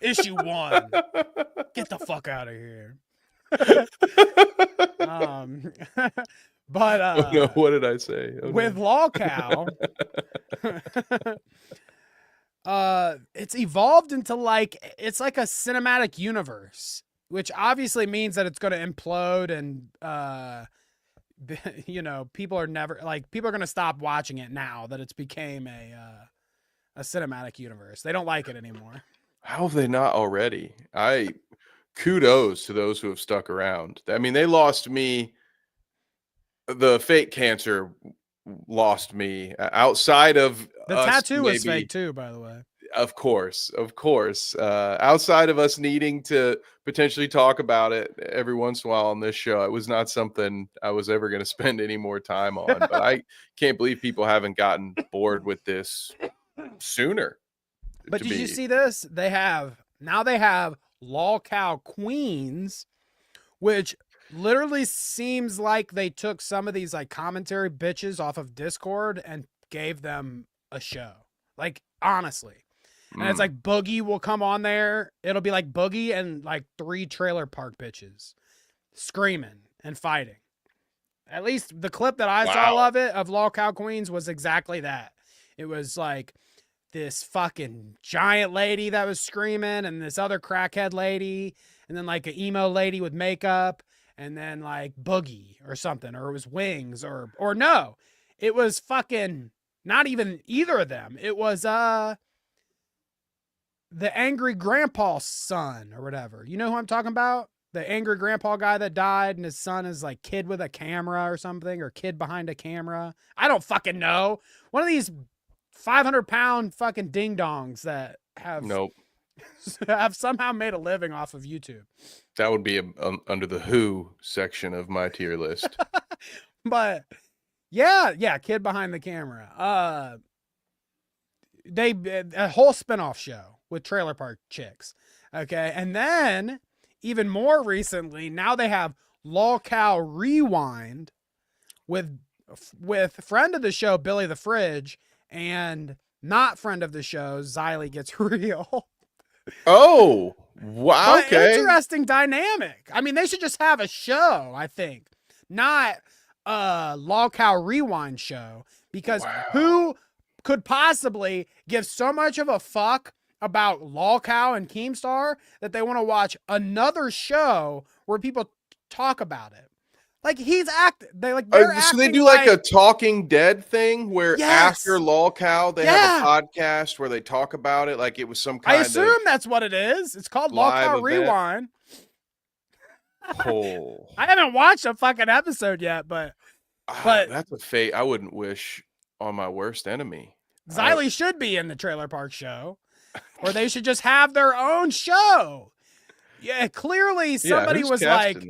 issue 1. Get the fuck out of here. But Oh no, what did I say? Oh, with no. Law Cow, it's evolved into it's like a cinematic universe, which obviously means that it's going to implode and people are going to stop watching it now that it's became a cinematic universe. They don't like it anymore. How have they not already? Kudos to those who have stuck around. I mean, they lost me. The fake cancer lost me outside of The us. tattoo was fake too, by the way. Of course. Outside of us needing to potentially talk about it every once in a while on this show, it was not something I was ever going to spend any more time on. But I can't believe people haven't gotten bored with this sooner. But did you see this? They have Law Cow Queens, which literally seems like they took some of these like commentary bitches off of Discord and gave them a show. Like, honestly. And it's like Boogie will come on there. It'll be like Boogie and like 3 trailer park bitches screaming and fighting. At least the clip that I saw of Law Cow Queens was exactly that. It was like this fucking giant lady that was screaming and this other crackhead lady and then like an emo lady with makeup and then like Boogie or something, or it was Wings or no, it was fucking not even either of them. It was the angry grandpa's son or whatever. You know who I'm talking about? The angry grandpa guy that died and his son is like kid with a camera or something, or kid behind a camera. I don't fucking know. One of these 500-pound fucking ding dongs that have somehow made a living off of YouTube. That would be under the Who section of my tier list. But yeah, kid behind the camera. A whole spinoff show with Trailer Park Chicks. Okay. And then even more recently, now they have Law Cow Rewind with friend of the show, Billy the Fridge, and not friend of the show, Xylee Gets Real. Oh, wow. Okay. Interesting dynamic. I mean, they should just have a show, I think. Not a Law Cow Rewind show, because who could possibly give so much of a fuck about Law Cow and Keemstar that they want to watch another show where people talk about it? Like, he's acting. So they do like a Talking Dead thing where after Law Cow they have a podcast where they talk about it like it was some kind of. I assume that's what it is. It's called Law Cow Rewind. Oh. I haven't watched a fucking episode yet, but that's a fate I wouldn't wish on my worst enemy. Xylee should be in the Trailer Park show, or they should just have their own show. Yeah, clearly somebody was like.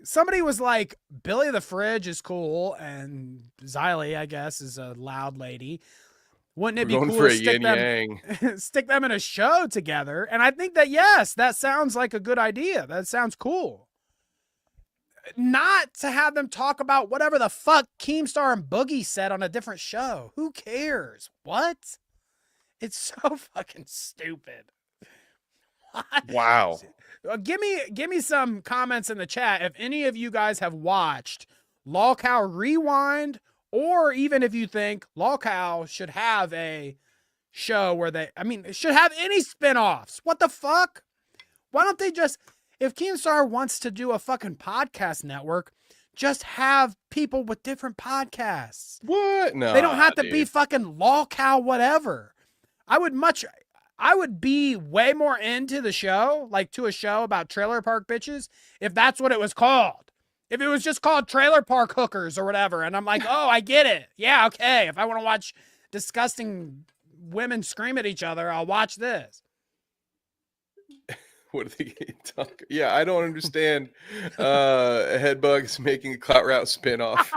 Somebody was like, Billy the Fridge is cool, and Xylee, I guess, is a loud lady. Wouldn't it be cool to stick them in a show together? And I think that, yes, that sounds like a good idea. That sounds cool. Not to have them talk about whatever the fuck Keemstar and Boogie said on a different show. Who cares? What? It's so fucking stupid. What? Wow. Give me some comments in the chat if any of you guys have watched Law Cow Rewind, or even if you think Law Cow should have a show where it should have any spinoffs. What the fuck? Why don't they just, if Keemstar wants to do a fucking podcast network, just have people with different podcasts. What? No. They don't have to be fucking Law Cow whatever. I would be way more into the show, like to a show about trailer park bitches, if that's what it was called. If it was just called Trailer Park Hookers or whatever, and I'm like, oh, I get it. Yeah, okay. If I want to watch disgusting women scream at each other, I'll watch this. What are they talking? Yeah, I don't understand. Headbugs making a Clout Route spinoff,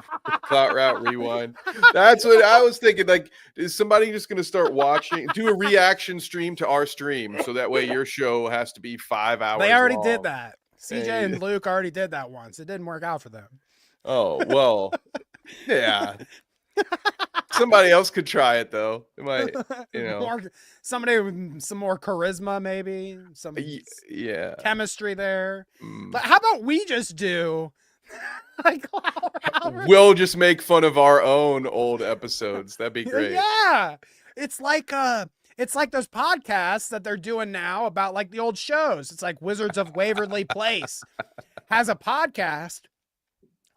Clout Route Rewind. That's what I was thinking. Like, is somebody just going to start watching, do a reaction stream to our stream, so that way your show has to be 5 hours? They already long. did that. CJ and Luke already did that once. It didn't work out for them. Oh well, yeah. Somebody else could try it though. It might, somebody with some more charisma, maybe some chemistry there. But how about we just do like we'll just make fun of our own old episodes. That'd be great. Yeah, it's like those podcasts that they're doing now about like the old shows. It's like Wizards of Waverly Place has a podcast.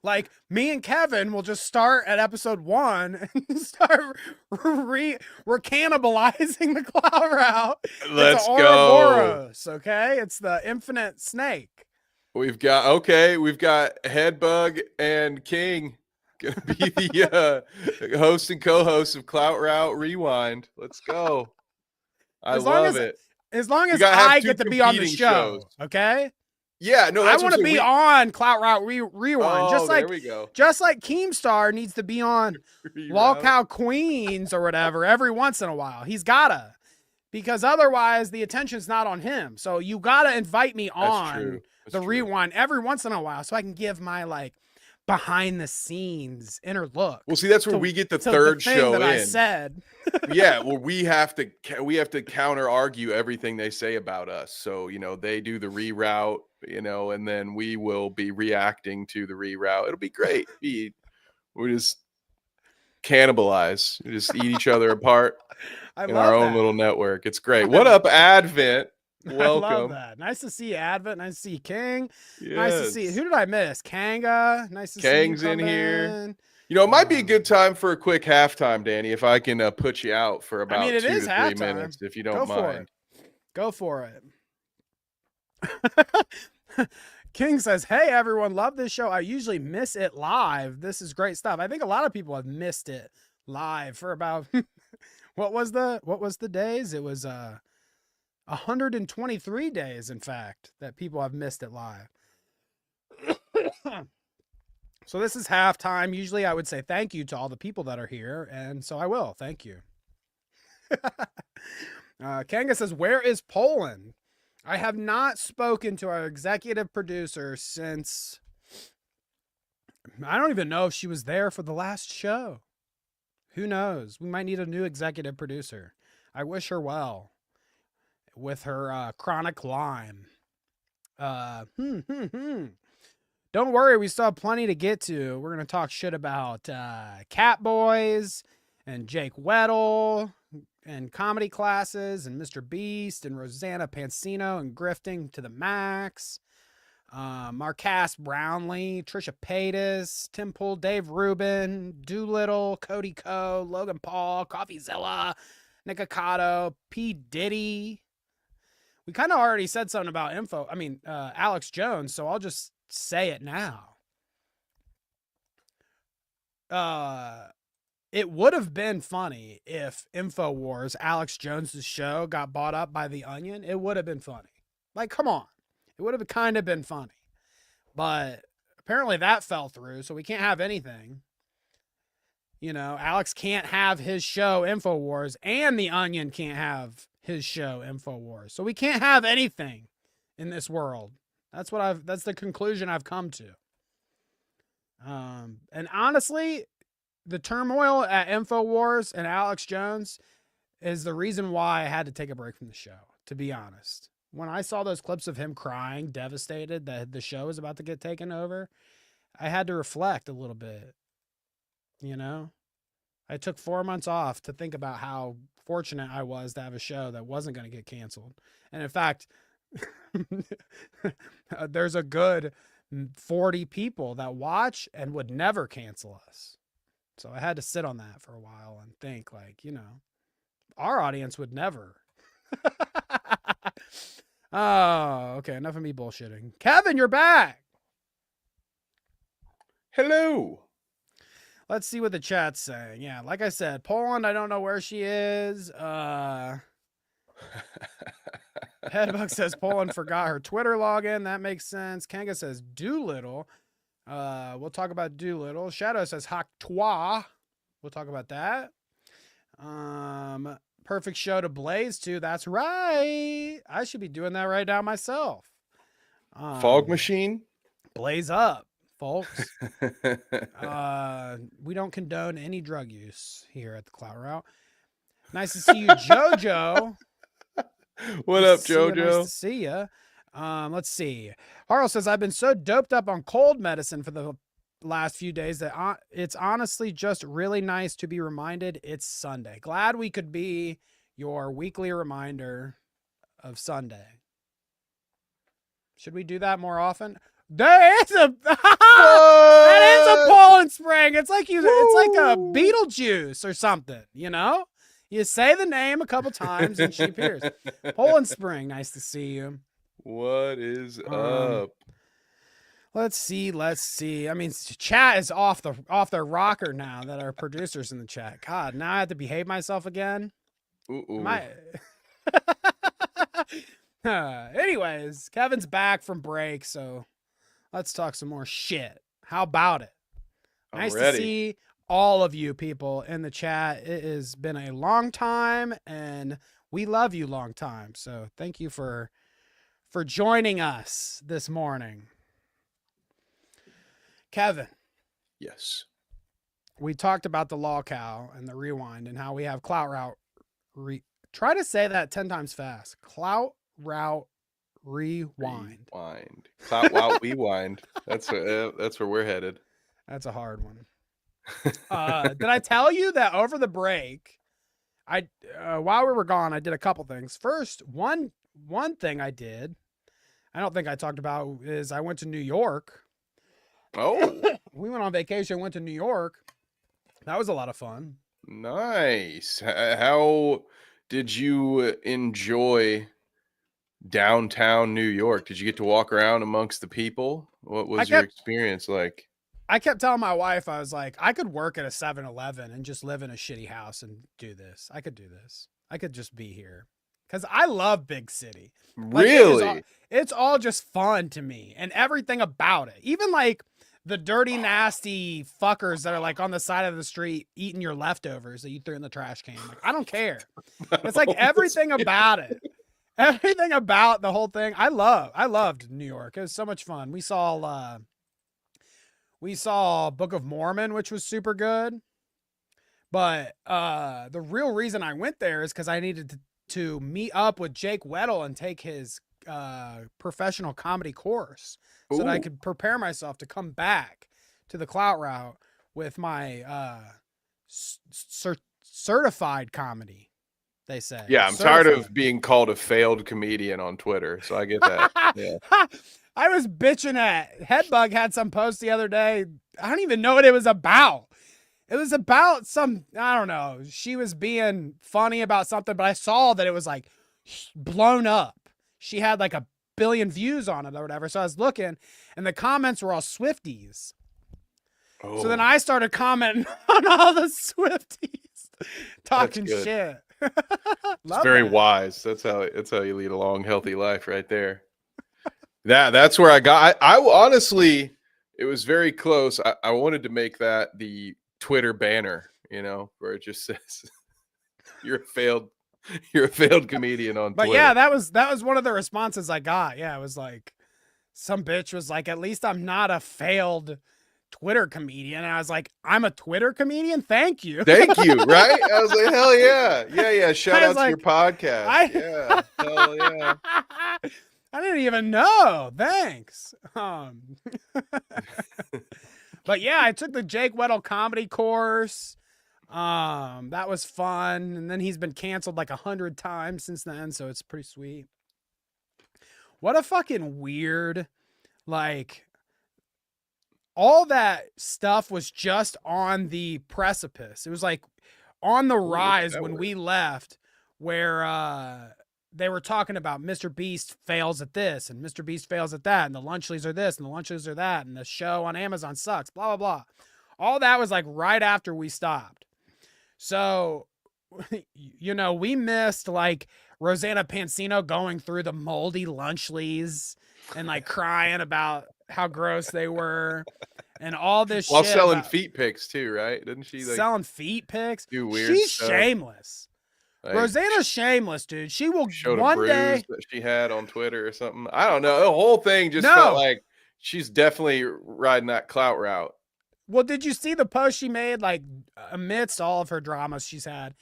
Like me and Kevin will just start at episode 1 and start we're cannibalizing the Clout Route. Let's go. Ouroboros, okay? It's the infinite snake. We've got Headbug and King gonna be the host and co-host of Clout Route Rewind. Let's go. I love it. As long as I get to be on the show, okay? Yeah, no, I want to be on Clout Route Rewind. Oh, there we go. Just like Keemstar needs to be on Lolcow Queens or whatever every once in a while. He's gotta, because otherwise the attention's not on him. So you gotta invite me on the Rewind every once in a while so I can give my like behind the scenes inner look. Well, see, that's where we get the third show that in. I said. Yeah, well, we have to counter argue everything they say about us. So they do the reroute, and then we will be reacting to the reroute. It'll be great. We just cannibalize, we just eat each other apart in our own little network. It's great. What up, Advent? Welcome. I love that. Nice to see you, Advent. Nice to see you, King. Yes. Nice to see you. Who did I miss? Kanga. Nice to see you. Kang's in here. It might be a good time for a quick halftime, Danny, if I can put you out for about 2 to 3 minutes, if you don't mind. Go for it. King says, hey, everyone, love this show. I usually miss it live. This is great stuff. I think a lot of people have missed it live for about, what was the days? It was 123 days, in fact, that people have missed it live. So this is halftime. Usually I would say thank you to all the people that are here, and so I will. Thank you. Kanga says, where is Poland? I have not spoken to our executive producer since, I don't even know if she was there for the last show. Who knows? We might need a new executive producer. I wish her well with her chronic Lyme. Don't worry, we still have plenty to get to. We're going to talk shit about Catboys and Jake Weddle and comedy classes and Mr. Beast and Rosanna Pansino and grifting to the max. Marcus Brownlee, Trisha Paytas, Tim Pool, Dave Rubin, Doolittle, Cody Coe, Logan Paul, Coffeezilla, Nick Ocado, P. Diddy. We kind of already said something about Alex Jones, so I'll just say it now. It would have been funny if InfoWars, Alex Jones's show, got bought up by The Onion. It would have been funny. Like, come on. It would have kind of been funny. But apparently that fell through, so we can't have anything. Alex can't have his show InfoWars, and The Onion can't have his show InfoWars. So we can't have anything in this world. That's the conclusion I've come to. And honestly, the turmoil at InfoWars and Alex Jones is the reason why I had to take a break from the show, to be honest. When I saw those clips of him crying, devastated that the show is about to get taken over, I had to reflect a little bit. I took 4 months off to think about how fortunate I was to have a show that wasn't going to get canceled. And in fact, there's a good 40 people that watch and would never cancel us. So I had to sit on that for a while and think our audience would never. Oh, okay. Enough of me bullshitting. Kevin, you're back. Hello. Let's see what the chat's saying. Yeah, like I said, Poland, I don't know where she is. Headbug says Poland forgot her Twitter login. That makes sense. Kanga says Doolittle. We'll talk about Doolittle. Shadow says Hak Toi. We'll talk about that. Perfect show to blaze to. That's right. I should be doing that right now myself. Fog machine. Blaze up, folks. We don't condone any drug use here at the Clout Route. Nice to see you, JoJo. What nice up, JoJo? Nice to JoJo? see you. Let's see. Harl says, I've been so doped up on cold medicine for the last few days that it's honestly just really nice to be reminded it's Sunday. Glad we could be your weekly reminder of Sunday. Should we do that more often? There is a that is a Poland Spring. It's like it's like a Beetlejuice or something, you know? You say the name a couple times and she appears. Poland Spring, nice to see you. What is up? Let's see. I mean, chat is off their rocker now that our producer's in the chat. God, now I have to behave myself again. Anyways, Kevin's back from break, so let's talk some more shit. How about it? Nice to see all of you people in the chat. It has been a long time, and we love you long time. So thank you for joining us this morning. Kevin. Yes. We talked about the law cow and the rewind and how we have Clout Route. Try to say that 10 times fast. Clout Route rewind. Clout Route rewind. That's where we're headed. That's a hard one. Did I tell you that over the break, while we were gone, I did a couple things. First, one thing I did, I don't think I talked about, is I went to New York. Oh. We went on vacation, went to New York. That was a lot of fun. Nice. How did you enjoy downtown New York? Did you get to walk around amongst the people? What was your experience like? I kept telling my wife, I was like, I could work at a 7-Eleven and just live in a shitty house and do this. I could do this. I could just be here. Because I love big city. Really? It's all just fun to me and everything about it. Even like the dirty, nasty fuckers that are like on the side of the street eating your leftovers that you threw in the trash can. Like, I don't care. It's like everything about it. Everything about the whole thing. I loved New York. It was so much fun. We saw Book of Mormon, which was super good. But the real reason I went there is because I needed to meet up with Jake Weddle and take his professional comedy course so that I could prepare myself to come back to the Clout Route with my certified comedy, they say. Yeah, I'm tired of being called a failed comedian on Twitter, so I get that. Yeah. I was bitching at Headbug had some post the other day. I don't even know what it was about. It was about I don't know. She was being funny about something, but I saw that it was like blown up. She had like 1 billion views on it or whatever. So I was looking and the comments were all Swifties. Oh. So then I started commenting on all the Swifties talking shit. It's very wise. That's how you lead a long, healthy life right there. That's where I got. I honestly, it was very close. I wanted to make that the Twitter banner, where it just says you're a failed comedian on Twitter. But yeah, that was one of the responses I got. Yeah, it was like some bitch was like, at least I'm not a failed Twitter comedian. And I was like, I'm a Twitter comedian? Thank you. Thank you, right? I was like, hell yeah. Yeah. Shout out to your podcast. Yeah. Hell yeah. I didn't even know. Thanks. But yeah, I took the Jake Weddle comedy course. That was fun. And then he's been canceled like 100 times since then. So it's pretty sweet. What a fucking weird, like, all that stuff was just on the precipice. It was like on the rise when we left, where they were talking about Mr. Beast fails at this and Mr. Beast fails at that, and the Lunchleys are this and the Lunchleys are that, and the show on Amazon sucks, blah, blah, blah. All that was like right after we stopped. So, you know, we missed like Rosanna Pansino going through the moldy Lunchleys and like crying about how gross they were and all this While shit. selling about feet pics too, right? Didn't she like selling feet pics? do weird She's stuff? shameless. Like, Rosanna's shameless, dude. She will showed a one bruise day. that she had on Twitter or something. I don't know. The whole thing just No. felt like she's definitely riding that clout route. Well, did you see the post she made? Like, amidst all of her dramas she's had,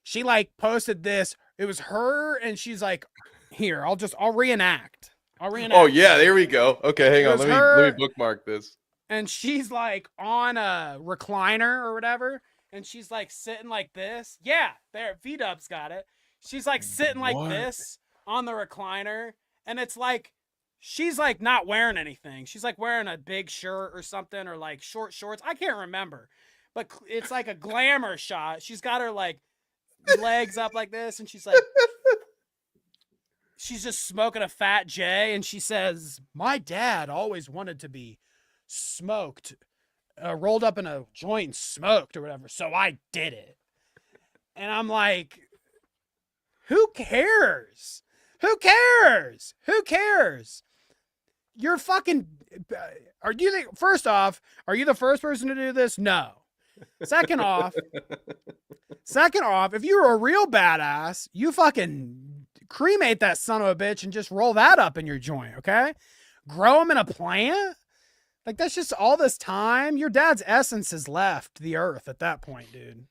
she like posted this. It was her, and she's like, "Here, I'll reenact. I'll reenact." Oh yeah, there we go. Okay, hang on. Let me bookmark this. And she's like on a recliner or whatever, and she's like sitting like this. Yeah, there, V-Dub's got it. She's like sitting like this on the recliner, and it's like she's like not wearing anything. She's like wearing a big shirt or something, or like short shorts. I can't remember, but it's like a glamour shot. She's got her like legs up like this, and she's like, she's just smoking a fat J, and she says, "My dad always wanted to be smoked, rolled up in a joint and smoked or whatever, so I did it." And I'm like, who cares? Who cares? Who cares? You're fucking, first off, are you the first person to do this? No. Second off, if you were a real badass, you fucking cremate that son of a bitch and just roll that up in your joint, okay? Grow them in a plant? Like, that's just all this time. Your dad's essence has left the earth at that point, dude.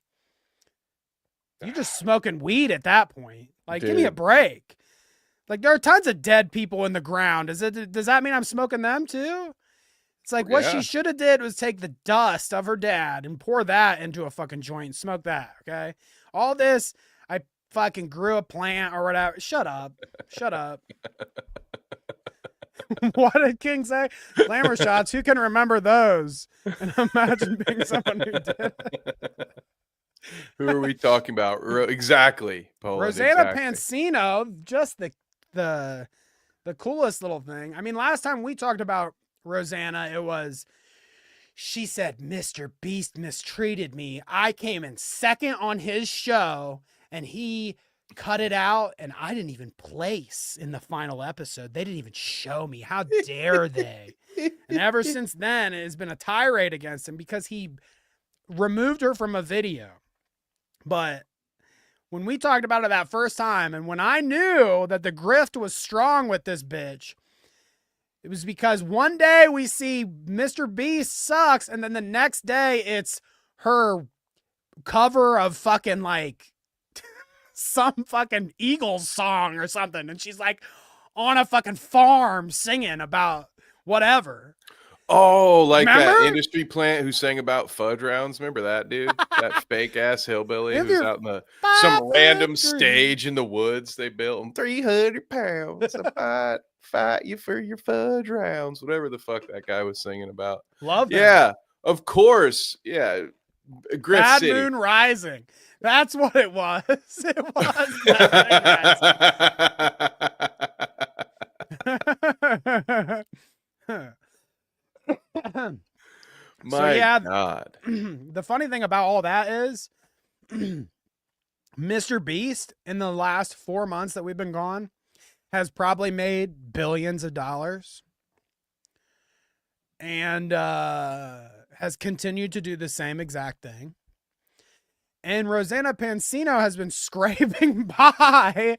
You're just smoking weed at that point. Like, give me a break. Like, there are tons of dead people in the ground. Does that mean I'm smoking them too? It's like what she should have did was take the dust of her dad and pour that into a fucking joint and smoke that, okay? All this, I fucking grew a plant or whatever. Shut up. Shut up. What did King say? Glamour shots. Who can remember those? And imagine being someone who did it. Who are we talking about? Exactly, Poland, Rosanna exactly. Pansino, just the coolest little thing. I mean, last time we talked about Rosanna, it was, she said, "Mr. Beast mistreated me. I came in second on his show, and he cut it out, and I didn't even place in the final episode. They didn't even show me. How dare they?" And ever since then, it has been a tirade against him because he removed her from a video. But when we talked about it that first time, and when I knew that the grift was strong with this bitch, it was because one day we see Mr. Beast sucks, and then the next day it's her cover of fucking like some fucking Eagles song or something, and she's like on a fucking farm singing about whatever. Oh, like Remember? that industry plant who sang about fudge rounds. Remember that dude? That fake ass hillbilly who's out in some random stage in the woods they built. And 300 pounds to fight you for your fudge rounds. Whatever the fuck that guy was singing about. Love that. Yeah, of course. Yeah. Grift Bad City. Moon Rising. That's what it was. It was Bad Moon Rising. My God. The funny thing about all that is Mr. Beast in the last 4 months that we've been gone has probably made billions of dollars and has continued to do the same exact thing. And Rosanna Pansino has been scraping by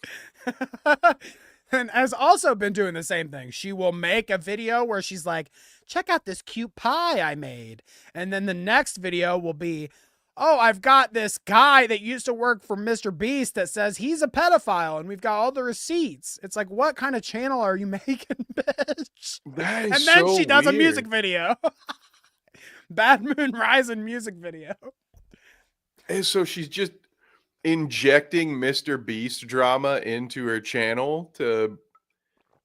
and has also been doing the same thing. She will make a video where she's like, "Check out this cute pie I made." And then the next video will be, "Oh, I've got this guy that used to work for Mr. Beast that says he's a pedophile, and we've got all the receipts." It's like, what kind of channel are you making, bitch? That is And then so she does weird. a music video. Bad Moon Rising music video. And so she's just injecting Mr. Beast drama into her channel to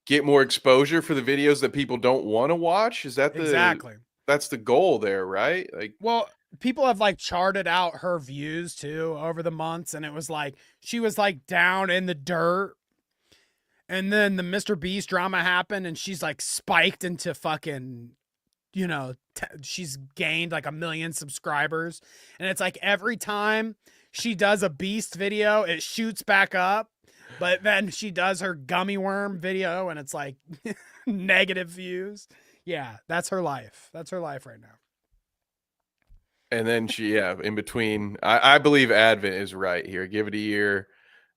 get more exposure for the videos that people don't want to watch. Is that Exactly. That's the goal there, right? Like, well, people have like charted out her views too over the months, and it was like she was like down in the dirt And then the Mr. Beast drama happened, and she's like spiked into fucking, she's gained like 1 million subscribers. And it's like every time she does a Beast video, it shoots back up. But then she does her gummy worm video, and it's like negative views. Yeah, that's her life. That's her life right now. And then in between, I believe Advent is right here. Give it a year,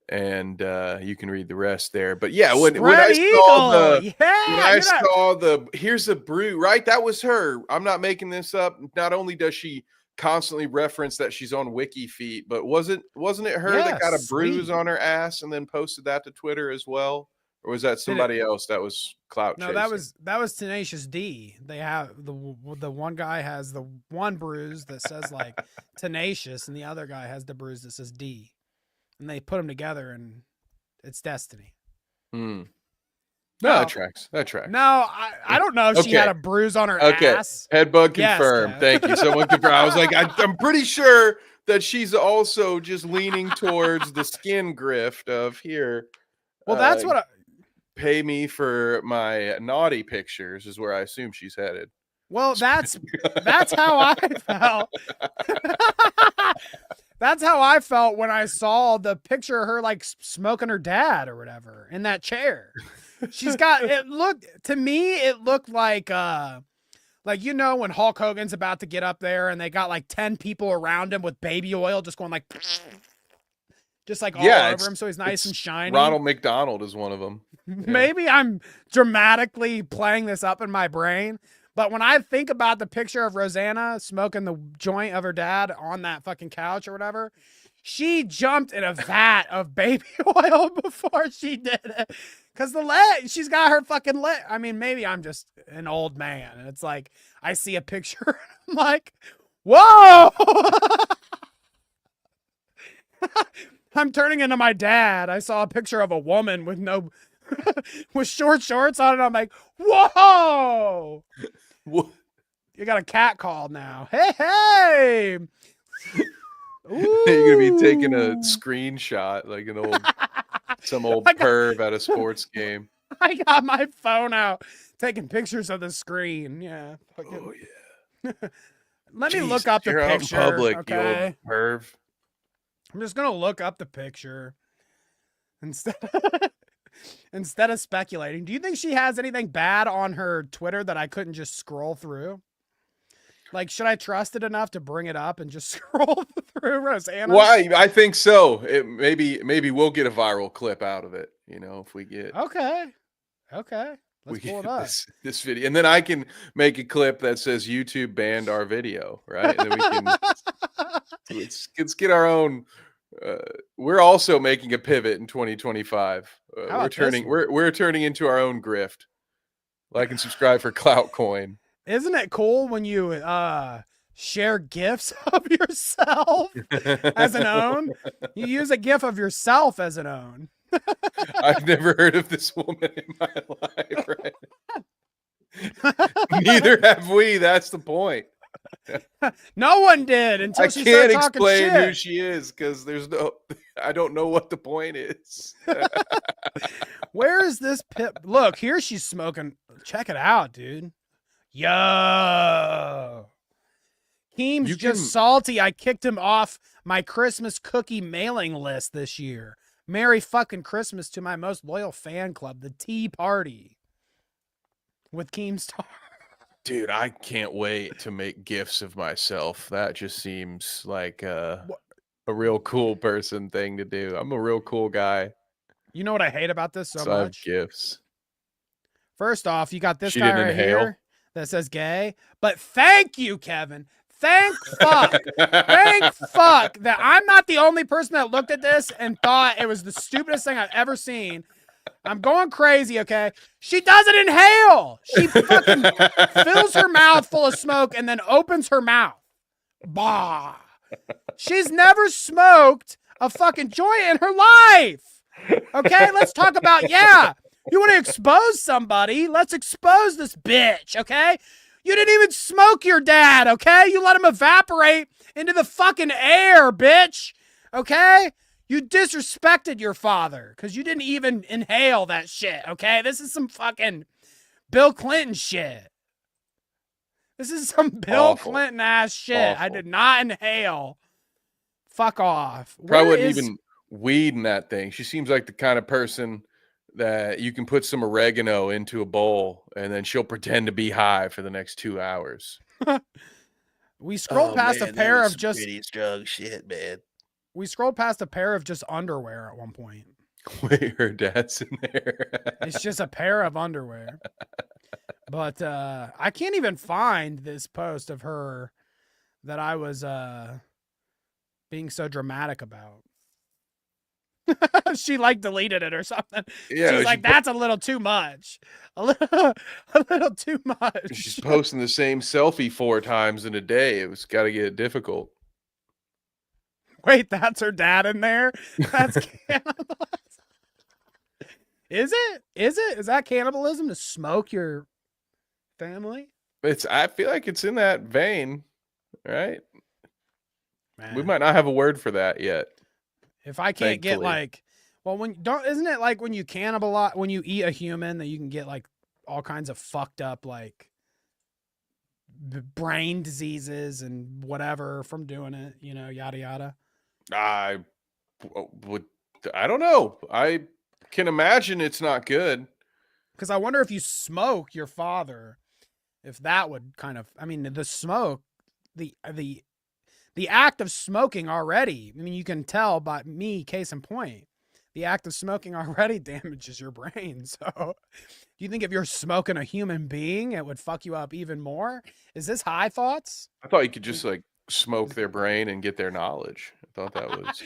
and you can read the rest there. But yeah, when I saw here's a brew, right? That was her. I'm not making this up. Not only does she constantly reference that she's on Wiki Feet, but wasn't it her that got a bruise on her ass and then posted that to Twitter as well? Or was that somebody else that was clout chasing? No, that was Tenacious D. They have the one guy has the one bruise that says like Tenacious, and the other guy has the bruise that says D, and they put them together, and it's destiny. No, that tracks. No, I don't know if she had a bruise on her ass. Headbug confirmed. Yes, Thank you. Someone confirmed. I was like, I'm pretty sure that she's also just leaning towards the skin grift of here. Well, that's what pay me for my naughty pictures is where I assume she's headed. Well, that's how I felt. That's how I felt when I saw the picture of her like smoking her dad or whatever in that chair. She's got it looked like when Hulk Hogan's about to get up there and they got like 10 people around him with baby oil just going like just like all over him so he's nice and shiny. Ronald McDonald is one of them. Yeah. Maybe I'm dramatically playing this up in my brain, but when I think about the picture of Rosanna smoking the joint of her dad on that fucking couch or whatever, she jumped in a vat of baby oil before she did it. Because she's got her fucking leg. I mean, maybe I'm just an old man, and it's like, I see a picture, and I'm like, whoa! I'm turning into my dad. I saw a picture of a woman with with short shorts on it. I'm like, whoa! What? You got a cat call now. Hey! You're gonna be taking a screenshot like some old perv at a sports game. I got my phone out taking pictures of the screen. Yeah. Oh yeah. Let me look up the picture. Out in public, okay? You old perv. I'm just gonna look up the picture instead of speculating. Do you think she has anything bad on her Twitter that I couldn't just scroll through? Like, should I trust it enough to bring it up and just scroll through Rosanna? Why? I think so. Maybe we'll get a viral clip out of it. If we get okay. Let's pull it up. This video, and then I can make a clip that says YouTube banned our video, right? And then we can let's get our own. We're also making a pivot in 2025. We're turning into our own grift. Like and subscribe for Clout Coin. Isn't it cool when you share GIFs of yourself as an own? You use a GIF of yourself as an own. I've never heard of this woman in my life, right? Neither have we. That's the point. No one did until she started talking shit. I can't explain who she is because I don't know what the point is. Where is this pip? Look, here she's smoking. Check it out, dude. Yo. Keem's just salty. I kicked him off my Christmas cookie mailing list this year. Merry fucking Christmas to my most loyal fan club, the Tea Party. With Keemstar. Dude, I can't wait to make GIFs of myself. That just seems like a real cool person thing to do. I'm a real cool guy. You know what I hate about this so much? I have GIFs. First off, you got this guy right here that says gay. But thank you, Kevin. Thank fuck. Thank fuck that I'm not the only person that looked at this and thought it was the stupidest thing I've ever seen. I'm going crazy, okay? She doesn't inhale. She fucking fills her mouth full of smoke and then opens her mouth. Bah. She's never smoked a fucking joint in her life. Okay, let's talk about, you want to expose somebody? Let's expose this bitch, okay? You didn't even smoke your dad, okay? You let him evaporate into the fucking air, bitch, okay? You disrespected your father because you didn't even inhale that shit, okay? This is some fucking Bill Clinton shit. This is some Bill Awful. Clinton ass shit. I Awful. did not inhale. Fuck off. Probably Where wouldn't is even weed in that thing. She seems like the kind of person that you can put some oregano into a bowl and then she'll pretend to be high for the next 2 hours. we scrolled Oh past a man, that pair was of some just pretty strong shit, man. we scrolled past a pair of just underwear at one point. Wait, her dad's in there. It's just a pair of underwear. But I can't even find this post of her that I was being so dramatic about. She like deleted it or something. Yeah, She's like, that's a little too much. A little too she's much. posting the same selfie 4 times in a day. It was got to get difficult. Wait, that's her dad in there? That's cannibalism. Is it? Is it? Is that cannibalism to smoke your family? I feel like it's in that vein, right? We Man. might not have a word for that yet. If I can't get Thankfully. like, well, isn't it like when you cannibalize, when you eat a human that you can get like all kinds of fucked up like brain diseases and whatever from doing it, you know, yada yada. I would. I don't know. I can imagine it's not good. Because I wonder if you smoke your father, if that would kind of, I mean, the smoke, the act of smoking already. I mean, you can tell by me, case in point, the act of smoking already damages your brain. So, do you think if you're smoking a human being, it would fuck you up even more? Is this high thoughts? I thought you could just like smoke their brain and get their knowledge. I thought that was.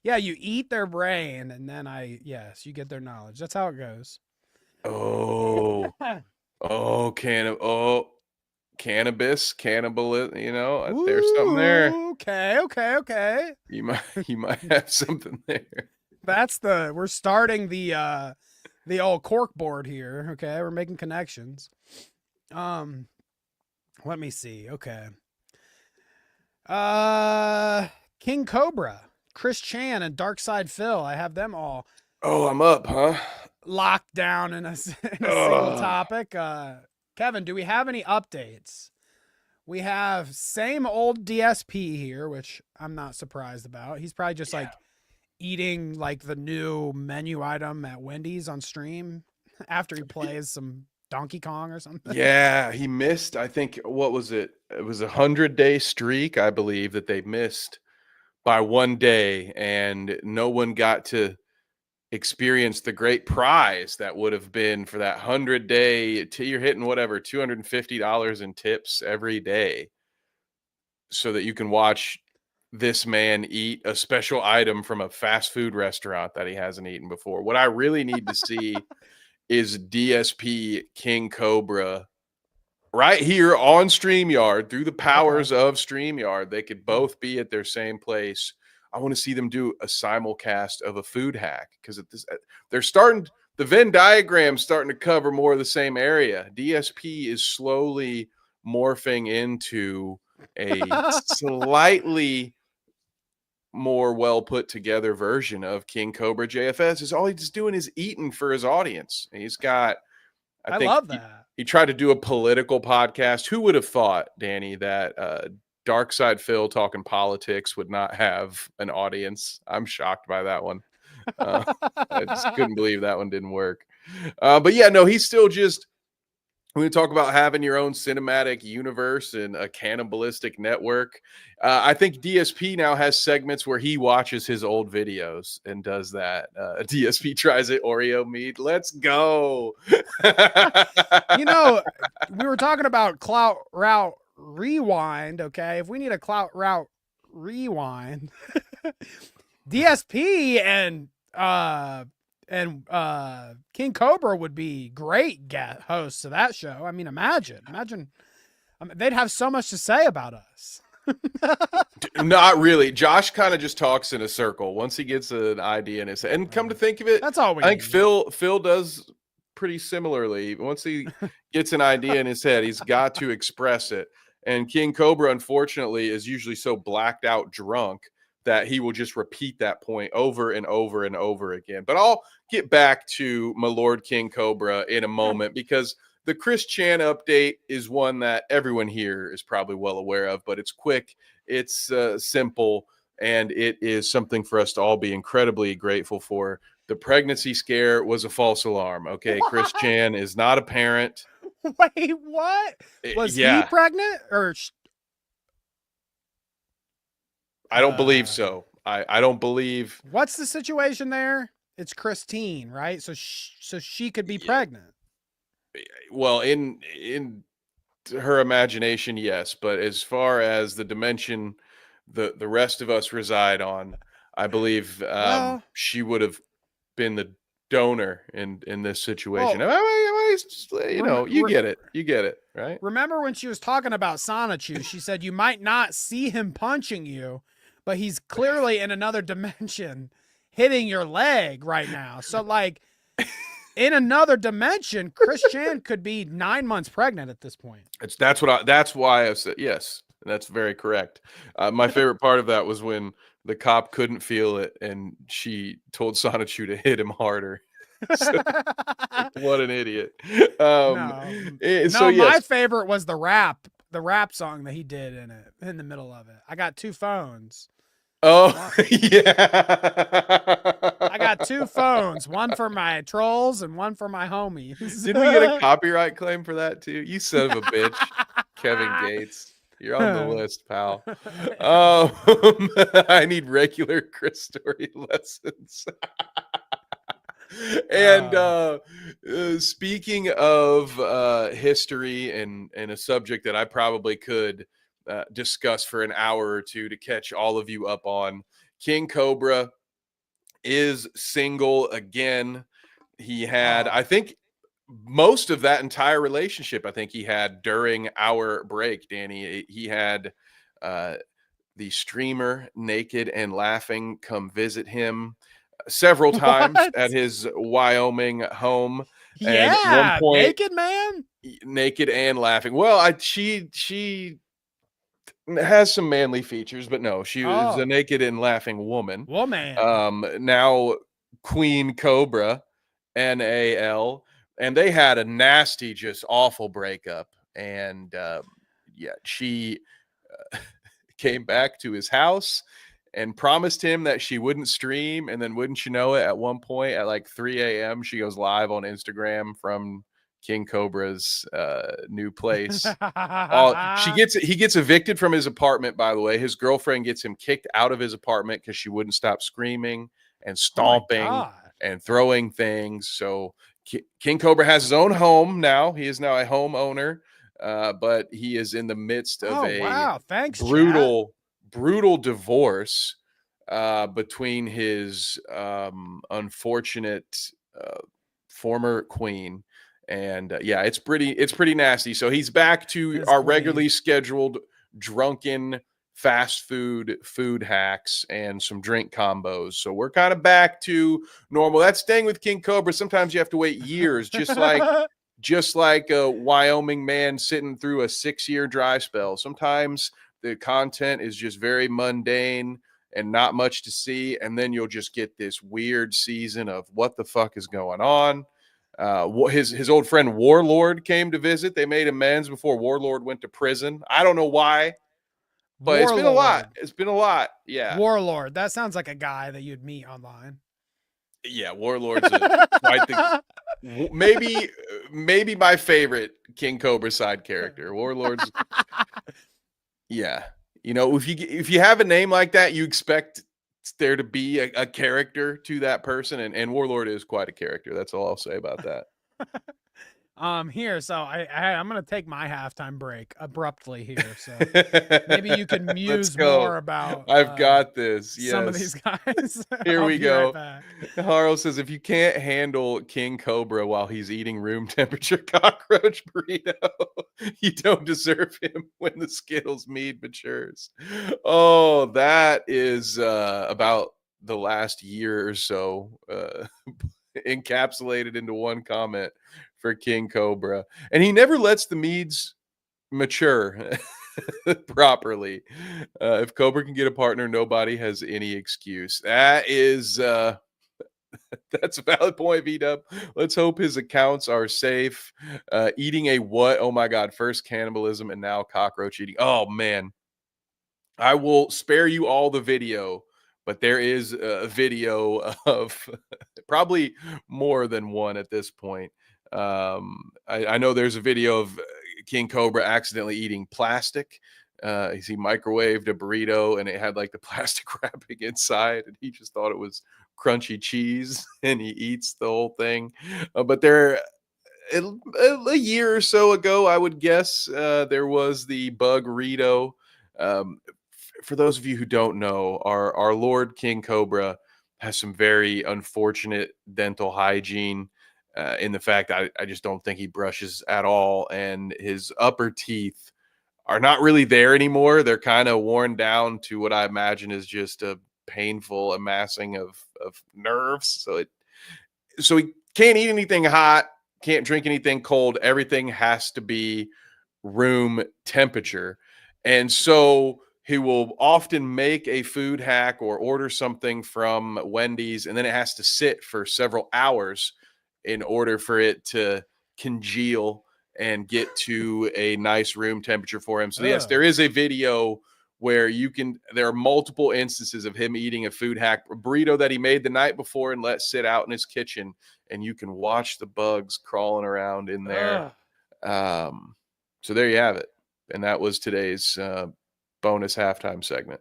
Yeah, you eat their brain and then yes, you get their knowledge. That's how it goes. Oh, cannabis, cannibalism. You know, there's something there. Okay. You might have something there. We're starting the old cork board here. Okay, we're making connections. Let me see. Okay. King Cobra, Chris Chan, and Darkside Phil. I have them all Oh, I'm up, huh? locked down in a single topic. Kevin, do we have any updates? We have same old DSP here, which I'm not surprised about. He's probably just like eating like the new menu item at Wendy's on stream after he plays some Donkey Kong or something. Yeah, he missed. I think what was it? It was 100-day streak, I believe, that they missed by 1 day, and no one got to experience the great prize that would have been for that 100-day. You're hitting whatever $250 in tips every day, so that you can watch this man eat a special item from a fast food restaurant that he hasn't eaten before. What I really need to see is DSP King Cobra right here on StreamYard through the powers of StreamYard. They could both be at their same place. I want to see them do a simulcast of a food hack because they're starting. The Venn diagram's starting to cover more of the same area. DSP is slowly morphing into a slightly more well put together version of King Cobra JFS. Is all he's doing is eating for his audience. He's got, I think love that. He tried to do a political podcast. Who would have thought, Danny, that Darkside Phil talking politics would not have an audience? I'm shocked by that one. I just couldn't believe that one didn't work. But yeah, no, he's still just, when we talk about having your own cinematic universe and a cannibalistic network, I think DSP now has segments where he watches his old videos and does that. DSP tries it, Oreo meat. Let's go. You know, we were talking about Clout Route Rewind. Okay, if we need a Clout Route Rewind, DSP and King Cobra would be great hosts of that show. I mean, imagine, they'd have so much to say about us. Not really. Josh kind of just talks in a circle once he gets an idea in his head. And come to think of it, that's all we I think need. Phil does pretty similarly. Once he gets an idea in his head, he's got to express it. And King Cobra, unfortunately, is usually so blacked out drunk that he will just repeat that point over and over and over again. But I'll get back to my Lord King Cobra in a moment, because the Chris Chan update is one that everyone here is probably well aware of, but it's quick, it's simple, and it is something for us to all be incredibly grateful for. The pregnancy scare was a false alarm. Okay, What? Chris Chan is not a parent. Wait, what? Was he Yeah, pregnant or? I don't believe so. I don't believe. What's the situation there? It's Christine, right? So she could be pregnant. Well, in her imagination, yes, but as far as the dimension the rest of us reside on, I believe Well, she would have been the donor in this situation. well, You rem- know, re- you get it, right? remember when she was talking about Sonichu, she said you might not see him punching you, but he's clearly in another dimension hitting your leg right now. So like in another dimension, Chris Chan could be 9 months pregnant at this point. That's why I said yes. That's very correct. My favorite part of that was when the cop couldn't feel it and she told Sonichu to hit him harder. So, what an idiot. No, So no, my yes. favorite was the rap song that he did in the middle of it. I got two phones. Oh, yeah. I got two phones, one for my trolls and one for my homies. Did we get a copyright claim for that too? You son of a bitch, Kevin Gates. You're on the list, pal. I need regular Chris Story lessons. And speaking of history and a subject that I probably could discuss for an hour or two to catch all of you up on, King Cobra is single again. He had, I think, most of that entire relationship, I think he had during our break, Danny. He had the streamer Naked and Laughing come visit him several times What? at his Wyoming home. And at one Yeah, point, Naked Man. Naked and Laughing. Well, she has some manly features, but no, she was a Oh, naked and laughing woman. woman. Now Queen Cobra, NAL, and they had a nasty, just awful breakup. And yeah, she came back to his house and promised him that she wouldn't stream. And then, wouldn't you know it, at one point at like 3 a.m., she goes live on Instagram from King Cobra's new place. He gets evicted from his apartment, by the way. His girlfriend gets him kicked out of his apartment because she wouldn't stop screaming and Oh my stomping god. and throwing things. So King Cobra has his own home now. He is now a homeowner, but he is in the midst of Oh a wow. Thanks, chat. brutal divorce between his unfortunate former queen. And yeah, it's pretty nasty. So he's back to His our queen. regularly scheduled drunken fast food hacks and some drink combos. So we're kind of back to normal. That's staying with King Cobra. Sometimes you have to wait years, just like a Wyoming man sitting through a 6-year dry spell. Sometimes the content is just very mundane and not much to see, and then you'll just get this weird season of what the fuck is going on. His old friend Warlord came to visit. They made amends before Warlord went to prison. I don't know why, but it's been a lot. Warlord. It's been a lot. Yeah. Warlord. That sounds like a guy that you'd meet online. Yeah, Warlord's quite the maybe my favorite King Cobra side character. Warlord's yeah. You know, if you have a name like that, you expect there to be a character to that person, and Warlord is quite a character. That's all I'll say about that. Here, so I'm gonna take my halftime break abruptly here. So maybe you can Let's muse go. more about I've got this. some of Yes. these guys. Here I'll we be right go. back. Harl says, if you can't handle King Cobra while he's eating room temperature cockroach burrito, you don't deserve him when the Skittles mead matures. Oh, that is about the last year or so encapsulated into one comment for King Cobra. And he never lets the meads mature. properly. If Cobra can get a partner, nobody has any excuse. That is that's a valid point, V-Dub. Let's hope his accounts are safe. Eating a what? Oh my god, first cannibalism and now cockroach eating. Oh man. I will spare you all the video, but there is a video of probably more than one at this point. I know there's a video of King Cobra accidentally eating plastic. He microwaved a burrito and it had like the plastic wrapping inside, and he just thought it was crunchy cheese, and he eats the whole thing. But there, a year or so ago, I would guess, there was the bug Rito. For those of you who don't know, our Lord King Cobra has some very unfortunate dental hygiene, in the fact I just don't think he brushes at all, and his upper teeth are not really there anymore. They're kind of worn down to what I imagine is just a painful amassing of nerves. So he can't eat anything hot, can't drink anything cold. Everything has to be room temperature. And so he will often make a food hack or order something from Wendy's, and then it has to sit for several hours in order for it to congeal and get to a nice room temperature for him. So, yes, Ugh. there is a video where there are multiple instances of him eating a food hack, a burrito that he made the night before and let sit out in his kitchen, and you can watch the bugs crawling around in there. So there you have it. And that was today's bonus halftime segment.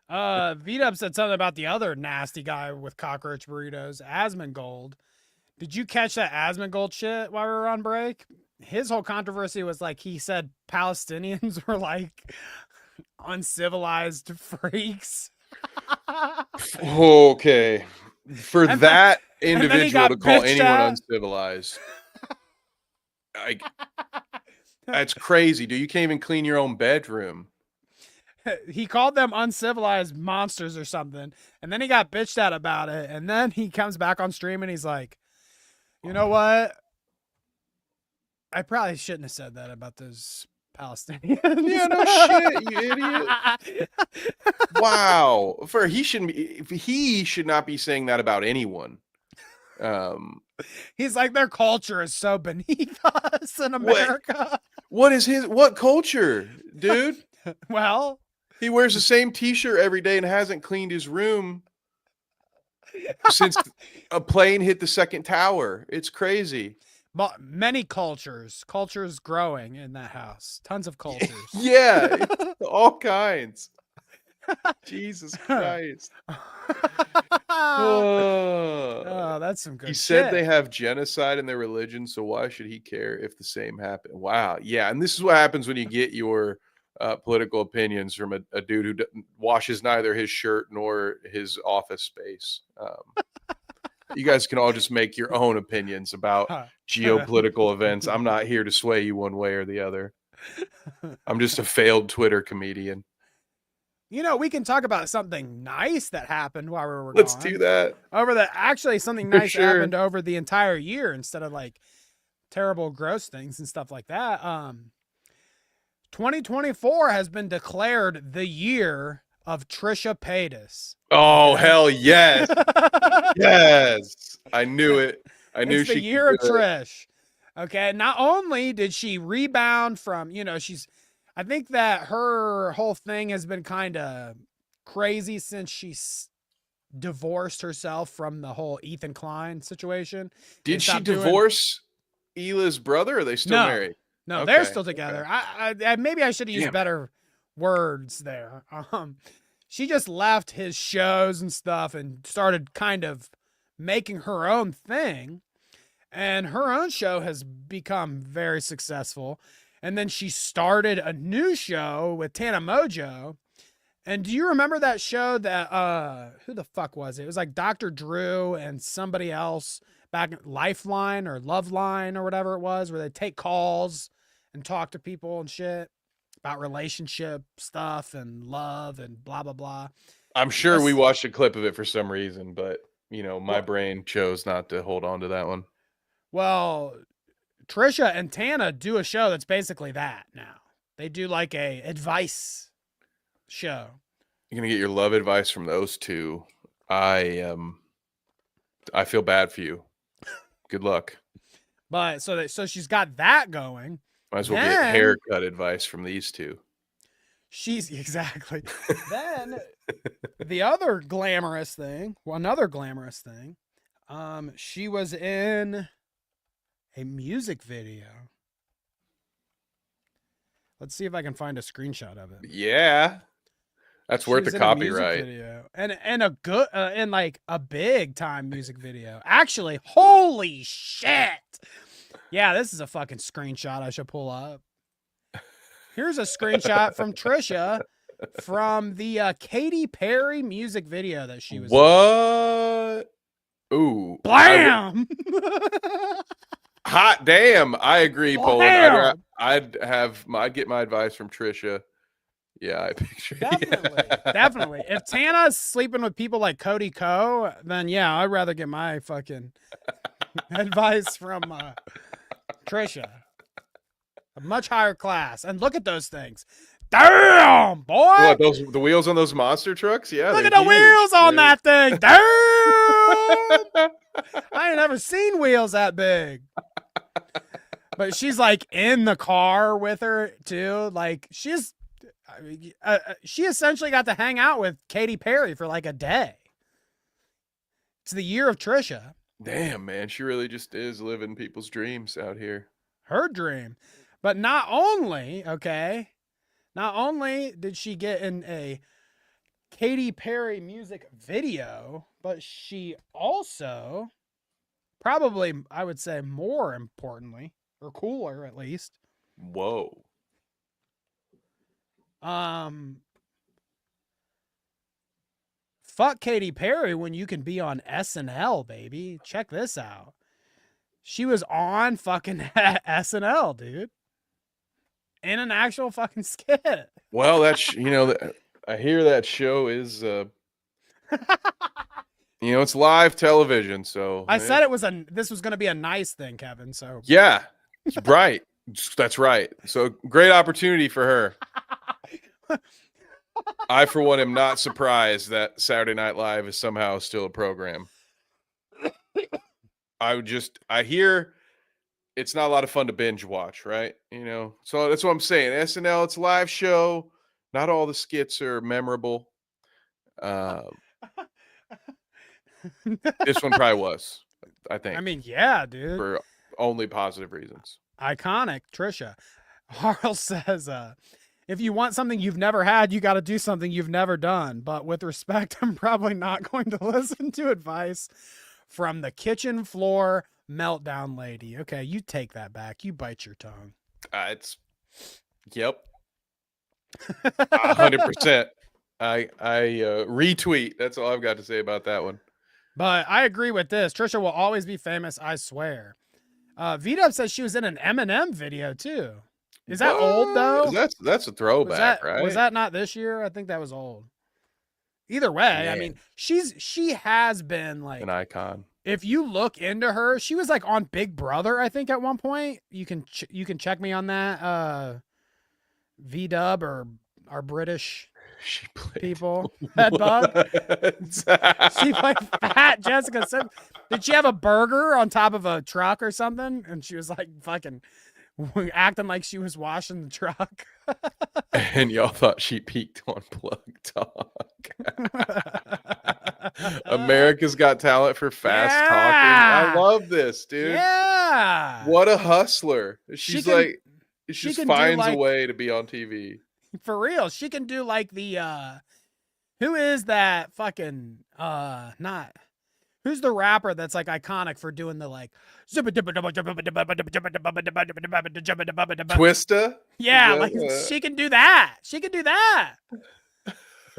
V-Dub said something about the other nasty guy with cockroach burritos, Asmongold. Did you catch that Asmongold shit while we were on break? His whole controversy was like he said Palestinians were like uncivilized freaks. Okay. For And that then he individual got to call bitched anyone at. uncivilized, that's crazy, dude. You can't even clean your own bedroom. He called them uncivilized monsters or something, and then he got bitched at about it, and then he comes back on stream and he's like, you know what? I probably shouldn't have said that about those Palestinians. Yeah, no shit, you idiot. Wow. He should not be saying that about anyone. He's like, their culture is so beneath us in America. What culture, dude? Well, he wears the same t-shirt every day and hasn't cleaned his room since a plane hit the second tower. It's crazy. Many cultures growing in that house. Tons of cultures. Yeah, all kinds. Jesus Christ. Oh, that's some good He shit. said they have genocide in their religion, so why should he care if the same happened? Wow. Yeah, and this is what happens when you get your political opinions from a dude who washes neither his shirt nor his office space. You guys can all just make your own opinions about geopolitical events. I'm not here to sway you one way or the other. I'm just a failed Twitter comedian. You know, we can talk about something nice that happened while we were Let's gone. do that. Actually, something nice happened over the entire year instead of like terrible, gross things and stuff like that. 2024 has been declared the year of Trisha Paytas. Oh, okay. Hell yes. Yes. I knew it. I knew it's the year of Trish. Okay. Not only did she rebound from, I think that her whole thing has been kind of crazy since she's divorced herself from the whole Ethan Klein situation. Did she divorce Hila's brother, or are they still married? No, okay, they're still together. Okay. I maybe I should have used better words there. She just left his shows and stuff and started kind of making her own thing. And her own show has become very successful. And then she started a new show with Tana Mojo. And do you remember that show that, who the fuck was it? It was like Dr. Drew and somebody else back at Lifeline or Loveline or whatever it was, where they take calls and talk to people and shit about relationship stuff and love and blah, blah, blah. I'm sure we watched a clip of it for some reason, but, my brain chose not to hold on to that one. Well, Trisha and Tana do a show that's basically that now. They do like a advice show. You're gonna get your love advice from those two. I feel bad for you. Good luck. But so she's got that going. Might as well get Then haircut advice from these two. she's exactly. Then the other glamorous thing, well, another glamorous thing, she was in a music video. Let's see if I can find a screenshot of it. Yeah. That's She worth was the in a music copyright. video. And a good in like a big time music video. Actually, holy shit. Yeah, this is a fucking screenshot I should pull up. Here's a screenshot from Trisha from the Katy Perry music video that she was in. What? Ooh. Blam! Hot damn. I agree, Poland. Blam! I'd get my advice from Trisha. Yeah, I picture Definitely. Yeah. Definitely. If Tana's sleeping with people like Cody Ko, then yeah, I'd rather get my fucking advice from Trisha. A much higher class. And look at those things. Damn, boy. What, the wheels on those monster trucks? Yeah. Look they're at the huge, wheels on dude. that thing. Damn. I ain't never seen wheels that big. But she's like in the car with her too. Like she essentially got to hang out with Katy Perry for like a day. It's the year of Trisha. Damn, man. She really just is living people's dreams out here. Her dream. But not only did she get in a Katy Perry music video, but she also, probably, I would say more importantly, or cooler at least, Whoa. fuck Katy Perry when you can be on SNL, baby. Check this out. She was on fucking SNL, dude. In an actual fucking skit. Well, that's I hear that show is it's live television, so I said this was gonna be a nice thing, Kevin. So yeah, right. That's right. So great opportunity for her. I, for one, am not surprised that Saturday Night Live is somehow still a program. I hear it's not a lot of fun to binge watch, right? So that's what I'm saying. SNL, it's a live show. Not all the skits are memorable. This one probably was, I think. I mean, yeah, dude. For only positive reasons. Iconic, Trisha. Harl says, if you want something you've never had, you got to do something you've never done. But with respect, I'm probably not going to listen to advice from the kitchen floor meltdown lady. Okay, you take that back. You bite your tongue. Yep. 100%. I retweet. That's all I've got to say about that one. But I agree with this. Trisha will always be famous, I swear. V-Dub says she was in an Eminem video too. Is that old though? That's a throwback, right? Was that not this year? I think that was old. Either way, Man. I mean, she has been like an icon. If you look into her, she was like on Big Brother, I think at one point. You can check me on that. V-Dub or our British people. Headbug. She played Fat Jessica Simpson. Did she have a burger on top of a truck or something? And she was like fucking acting like she was washing the truck. And y'all thought she peaked on Plug Talk. America's Got Talent for fast talking. I love this, dude. Yeah. What a hustler. She just finds a way to be on TV. For real. She can do like the who is that fucking who's the rapper that's like iconic for doing the like Twista? Yeah, like she can do that. She can do that.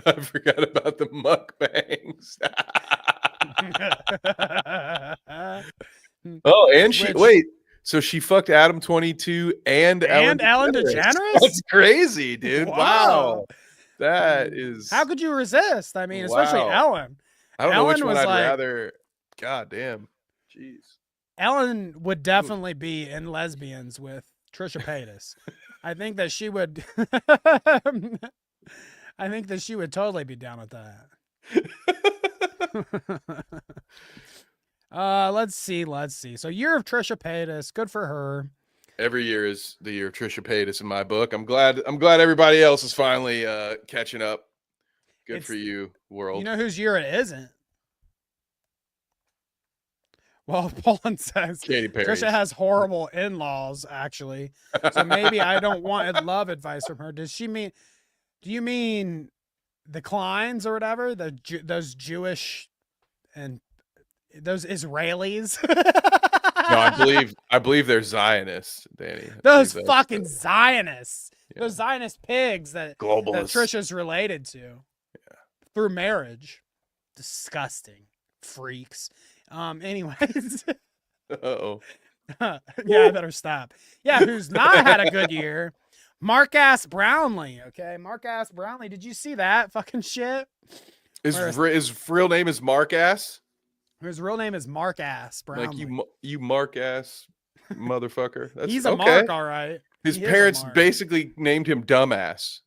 I forgot about the mukbangs. Oh, and so she fucked Adam 22 and Ellen DeGeneres? That's crazy, dude. Wow. That is. How could you resist? I mean, especially Ellen. I don't know which one I'd rather. God damn. Jeez. Ellen would definitely be in Lesbians with Trisha Paytas. I think that she would. I think that she would totally be down with that. Let's see. So year of Trisha Paytas, good for her. Every year is the year of Trisha Paytas in my book. I'm glad everybody else is finally catching up. Good for you, world. You know whose year it isn't? Well, Poland says Katy Perry's. Trisha has horrible in-laws, actually. So maybe I don't want love advice from her. Do you mean the Kleins or whatever? Those Jewish and those Israelis? No, I believe they're Zionists, Danny. Those fucking Zionists. Yeah. Those Zionist pigs that globalists that Trisha's related to through marriage. Disgusting freaks. Anyways. Uh-oh. Yeah, I better stop. Yeah, who's not had a good year? Mark-ass Brownlee, okay? Mark-ass Brownlee. Did you see that fucking shit? His real name is Mark-ass? His real name is Mark-ass Brownlee. Like you Mark-ass motherfucker. He's a Mark, all right. His parents basically named him Dumbass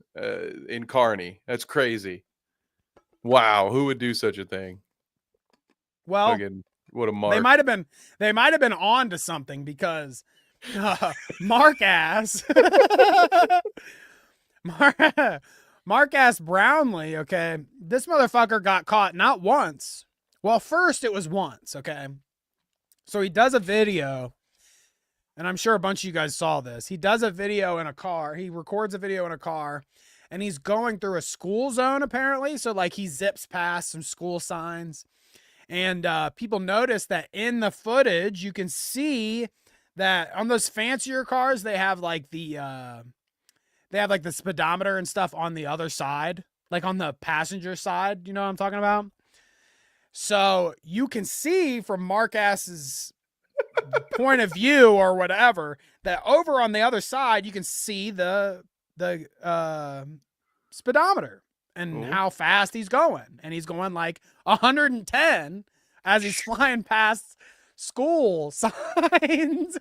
in Carney. That's crazy. Wow, who would do such a thing? Well, what a Mark. They might have been on to something because Mark-ass Mark-ass Brownlee, okay? This motherfucker got caught not once. Well, first it was once, okay? So he does a video, and I'm sure a bunch of you guys saw this. He does a video in a car. He records a video in a car, and he's going through a school zone, apparently. So, like, he zips past some school signs. And people notice that in the footage, you can see that on those fancier cars, they have like the speedometer and stuff on the other side, like on the passenger side. You know what I'm talking about? So you can see from Mark-ass's point of view or whatever that over on the other side, you can see the speedometer and how fast he's going. And he's going like 110 as he's flying past school signs.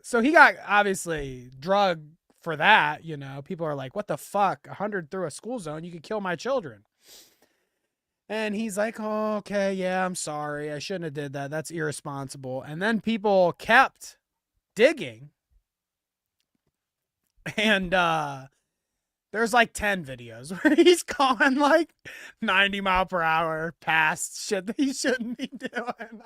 So he got obviously drugged for that. You know, people are like, what the fuck? 100 through a school zone? You could kill my children. And he's like, oh, okay, yeah, I'm sorry. I shouldn't have did that. That's irresponsible. And then people kept digging. And there's like 10 videos where he's going like 90 mile per hour past shit that he shouldn't be doing.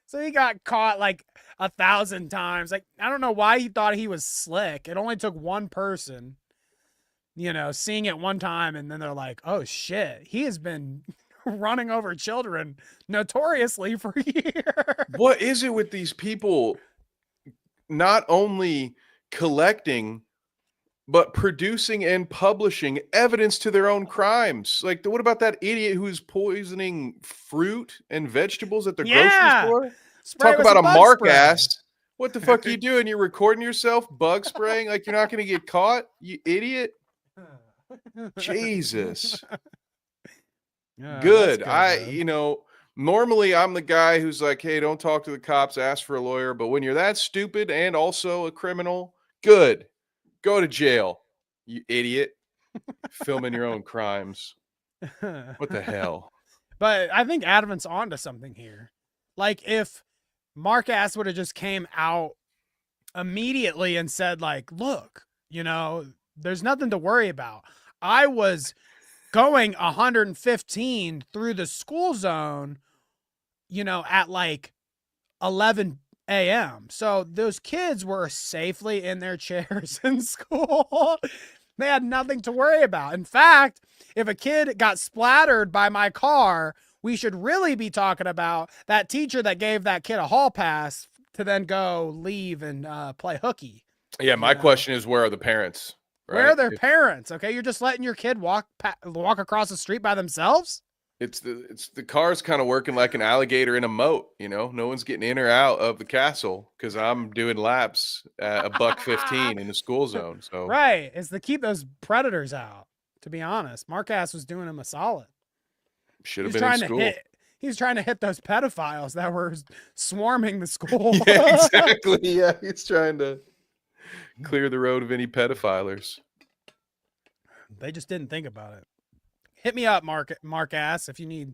So he got caught like 1,000 times. Like, I don't know why he thought he was slick. It only took one person, you know, seeing it one time, and then they're like, oh shit, he has been running over children notoriously for years. What is it with these people not only collecting but producing and publishing evidence to their own crimes? Like, what about that idiot who's poisoning fruit and vegetables at the grocery store? Talk about a Mark-ass. What the fuck are you doing? You're recording yourself bug spraying like you're not going to get caught, you idiot. Jesus. Good. You know, normally I'm the guy who's like, hey, don't talk to the cops, ask for a lawyer. But when you're that stupid and also a criminal, good. Go to jail, you idiot. Filming your own crimes. What the hell? But I think Adamant's onto something here. Like, if Mark-ass would have just came out immediately and said, like, look, you know, there's nothing to worry about. I was going 115 through the school zone, you know, at like 11 a.m. So those kids were safely in their chairs in school. They had nothing to worry about. In fact, if a kid got splattered by my car, we should really be talking about that teacher that gave that kid a hall pass to then go leave and play hooky. Yeah, my question is, where are the parents? Right? Where are their parents? Okay, you're just letting your kid walk across the street by themselves? It's the car's kind of working like an alligator in a moat, you know. No one's getting in or out of the castle because I'm doing laps at $1.15 in the school zone. So right, it's to keep those predators out. To be honest, Mark-ass was doing him a solid. Should have been in school. he's trying to hit those pedophiles that were swarming the school. Yeah, exactly. Yeah, he's trying to clear the road of any pedophilers. They just didn't think about it. Hit me up, Mark Ass, if you need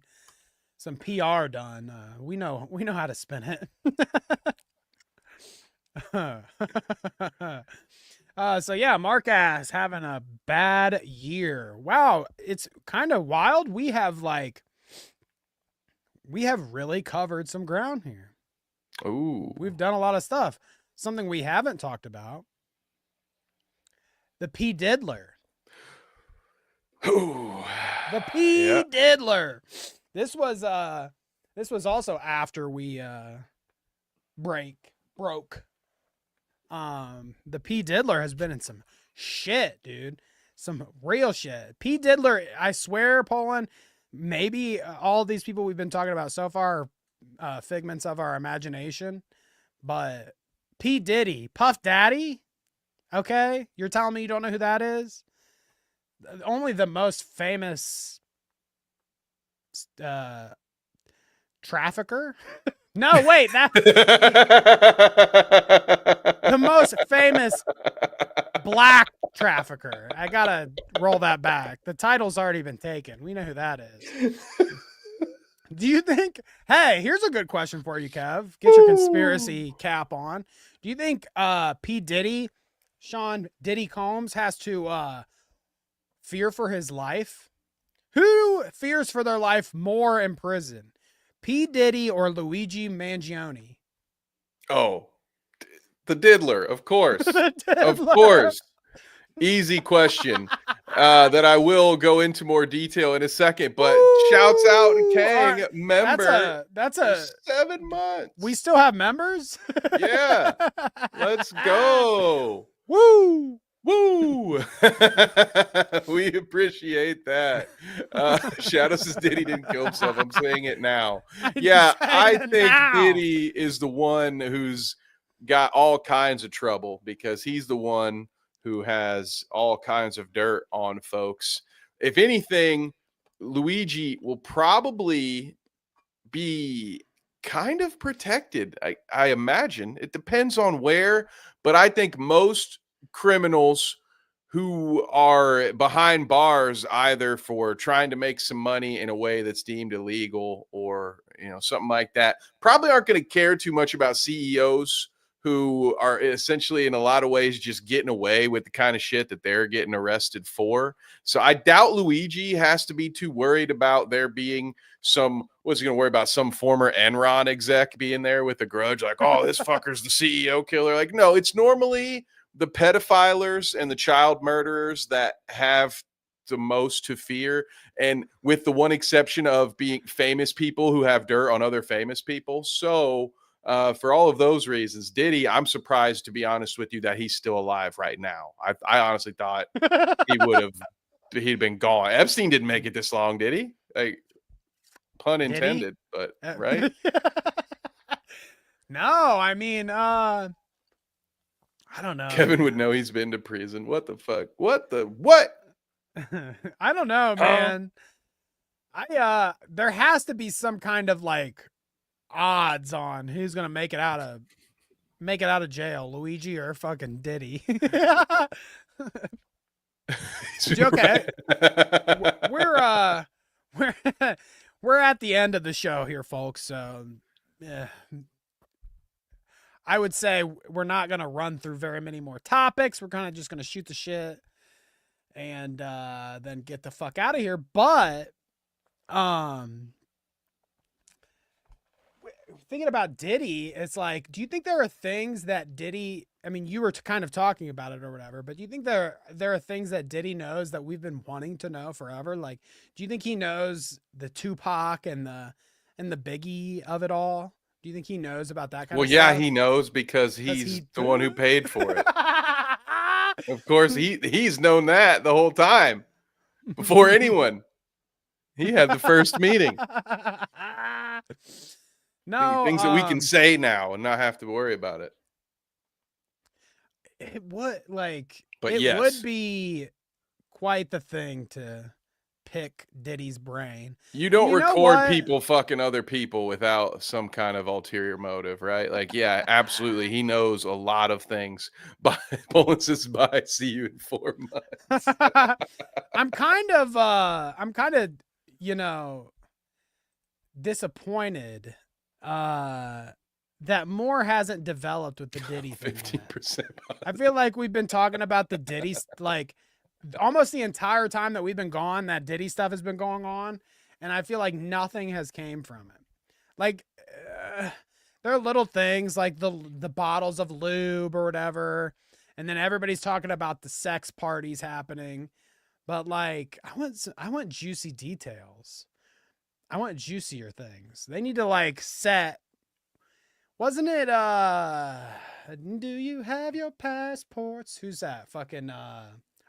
some PR done. We know how to spin it. So yeah, Mark Ass having a bad year. Wow, it's kind of wild. We have really covered some ground here. Ooh. We've done a lot of stuff. Something we haven't talked about. The P Diddler. Ooh. The P Yeah. Diddler. This was also after we broke. The P Diddler has been in some shit, dude. Some real shit. P Diddler, I swear, Poland, maybe all these people we've been talking about so far are figments of our imagination, but P Diddy, Puff Daddy, okay? You're telling me you don't know who that is? Only the most famous trafficker? No, wait, that the most famous black trafficker. I gotta roll that back. The title's already been taken. We know who that is. Do you think? Hey, here's a good question for you, Kev. Get your conspiracy cap on. Do you think P Diddy, Sean Diddy Combs, has to fear for his life? Who fears for their life more in prison? P Diddy or Luigi Mangione? Oh, the Diddler, of course. Diddler. Of course. Easy question that I will go into more detail in a second. But shouts out to Kang, member. That's a 7 months. We still have members? Yeah. Let's go. Woo! Woo! We appreciate that. Shadow says Diddy didn't kill himself. I'm saying it now. Yeah, I think Diddy is the one who's got all kinds of trouble because he's the one who has all kinds of dirt on folks. If anything, Luigi will probably be kind of protected. I imagine. It depends on where, but I think most criminals who are behind bars either for trying to make some money in a way that's deemed illegal or something like that probably aren't going to care too much about CEOs who are essentially in a lot of ways just getting away with the kind of shit that they're getting arrested for. So I doubt Luigi has to be too worried about there being what's he going to worry about, some former Enron exec being there with a grudge like, oh, this fucker's the CEO killer. Like, no, it's normally the pedophilers and the child murderers that have the most to fear, and with the one exception of being famous people who have dirt on other famous people. So for all of those reasons, Diddy, I'm surprised, to be honest with you, that he's still alive right now. I honestly thought he'd been gone. Epstein didn't make it this long, did he? Like, pun intended, but right? No, I mean, I don't know. Kevin would know he's been to prison. What the fuck? What? I don't know, man. There has to be some kind of like odds on who's gonna make it out of jail, Luigi or fucking Diddy. Okay. We're at the end of the show here, folks. So I would say we're not gonna run through very many more topics. We're kind of just gonna shoot the shit and then get the fuck out of here. But thinking about Diddy, it's like, do you think there are things that Diddy, I mean, you were kind of talking about it or whatever, but do you think there are things that Diddy knows that we've been wanting to know forever? Like, do you think he knows the Tupac and the Biggie of it all? Do you think he knows about that kind of stuff? Well, yeah, he knows because he's the one who paid for it. Of course, he's known that the whole time before anyone. He had the first meeting. No, things that we can say now and not have to worry about it. It would but it yes, would be quite the thing to pick Diddy's brain. You don't You know record what? people fucking other people without some kind of ulterior motive, right? Like, yeah, absolutely. He knows a lot of things. But Poland says, bye. See you in 4 months. I'm kind of, you know, disappointed that more hasn't developed with the Diddy thing. 15%. I feel like we've been talking about the Diddy, like almost the entire time that we've been gone, that Diddy stuff has been going on. And I feel like nothing has came from it. Like, there are little things like the bottles of lube or whatever. And then everybody's talking about the sex parties happening. But like, I want juicy details. I want juicier things. They need to like set. Wasn't it do you have your passports? Who's that? Fucking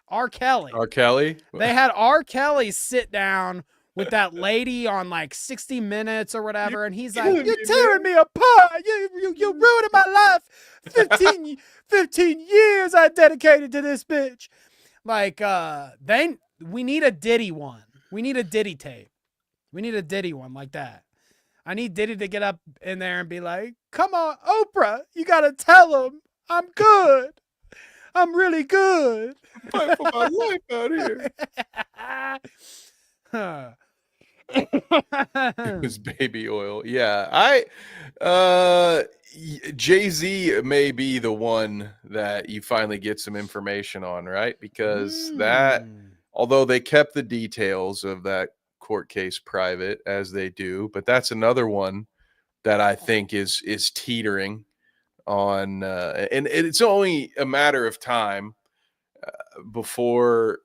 R. Kelly. R. Kelly? They had R. Kelly sit down with that lady on like 60 Minutes or whatever, and he's like, "You're tearing me apart. You ruining my life. 15 years I dedicated to this bitch." Like, we need a Diddy one. We need a Diddy tape. We need a Diddy one like that. I need Diddy to get up in there and be like, "Come on, Oprah, you gotta tell him I'm good. I'm really good. I'm fighting for my life out here." It was baby oil. Yeah. Jay-Z may be the one that you finally get some information on, right? Because that, although they kept the details of that court case private as they do, but that's another one that I think is teetering on, and it's only a matter of time before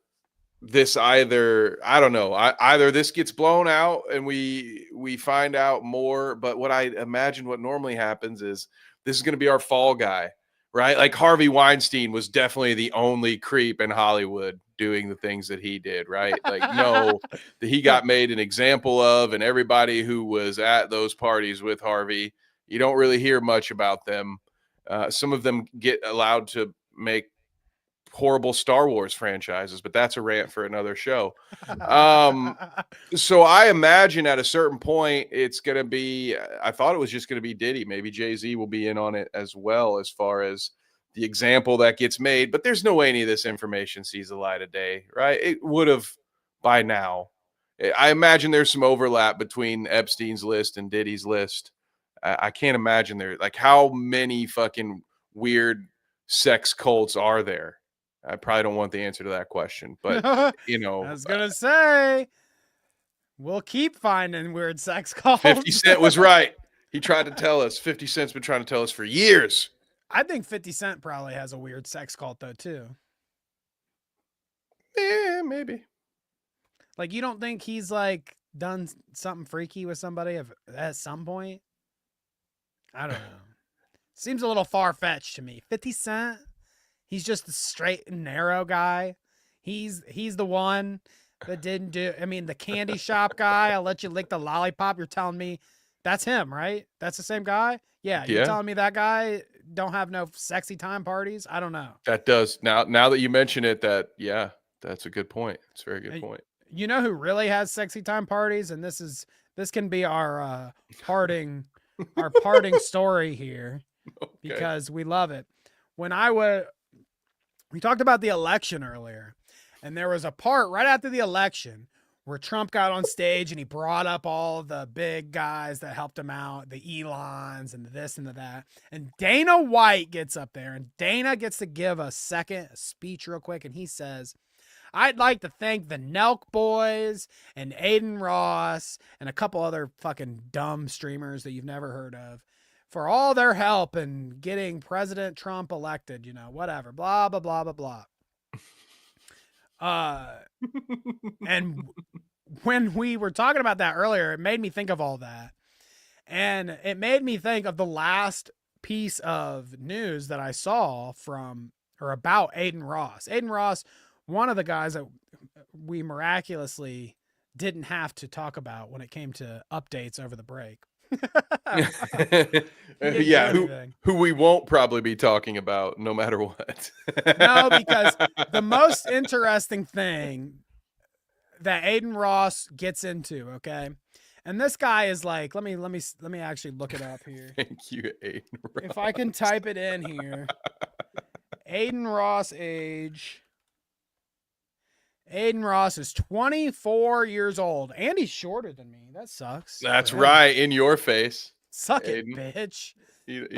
this either, I don't know, either this gets blown out and we find out more. But what I imagine what normally happens is this is going to be our fall guy, right? Like Harvey Weinstein was definitely the only creep in Hollywood doing the things that he did, right? Like, no, that he got made an example of, and everybody who was at those parties with Harvey, you don't really hear much about them. Some of them get allowed to make horrible Star Wars franchises, but that's a rant for another show. So I imagine at a certain point it's going to be, I thought it was just going to be Diddy. Maybe Jay-Z will be in on it as well, as far as the example that gets made, but there's no way any of this information sees the light of day, right? It would have by now. I imagine there's some overlap between Epstein's list and Diddy's list. I can't imagine there, like, how many fucking weird sex cults are there? I probably don't want the answer to that question, but you know, I was gonna say we'll keep finding weird sex cults. 50 Cent was right. He tried to tell us. 50 Cent's been trying to tell us for years. I think 50 Cent probably has a weird sex cult though too. Yeah, maybe. Like, you don't think he's like done something freaky with somebody at some point? I don't know. Seems a little far-fetched to me. 50 Cent, he's just the straight and narrow guy. He's the one that didn't do, I mean, the candy shop guy, I'll let you lick the lollipop. You're telling me that's him, right? That's the same guy? Yeah, you're telling me that guy don't have no sexy time parties? I don't know. That does. Now that you mention it, that's a good point. It's a very good point. You know who really has sexy time parties? And this can be our parting story here, okay, because we love it. We talked about the election earlier, and there was a part right after the election where Trump got on stage and he brought up all the big guys that helped him out, the Elons and the this and the that. And Dana White gets up there, and Dana gets to give a speech real quick, and he says, "I'd like to thank the Nelk Boys and Aiden Ross and a couple other fucking dumb streamers that you've never heard of for all their help in getting President Trump elected, whatever, blah, blah, blah, blah, blah." And when we were talking about that earlier, it made me think of all that. And it made me think of the last piece of news that I saw about Aiden Ross. Aiden Ross, one of the guys that we miraculously didn't have to talk about when it came to updates over the break. Yeah, who we won't probably be talking about no matter what. No, because the most interesting thing that Aiden Ross gets into, okay? And this guy is like, let me actually look it up here. Thank you, Aiden Ross. If I can type it in here. Aiden Ross age. Aiden Ross is 24 years old, and he's shorter than me. That sucks. That's right, in your face. Suck Aiden. it, bitch. Eat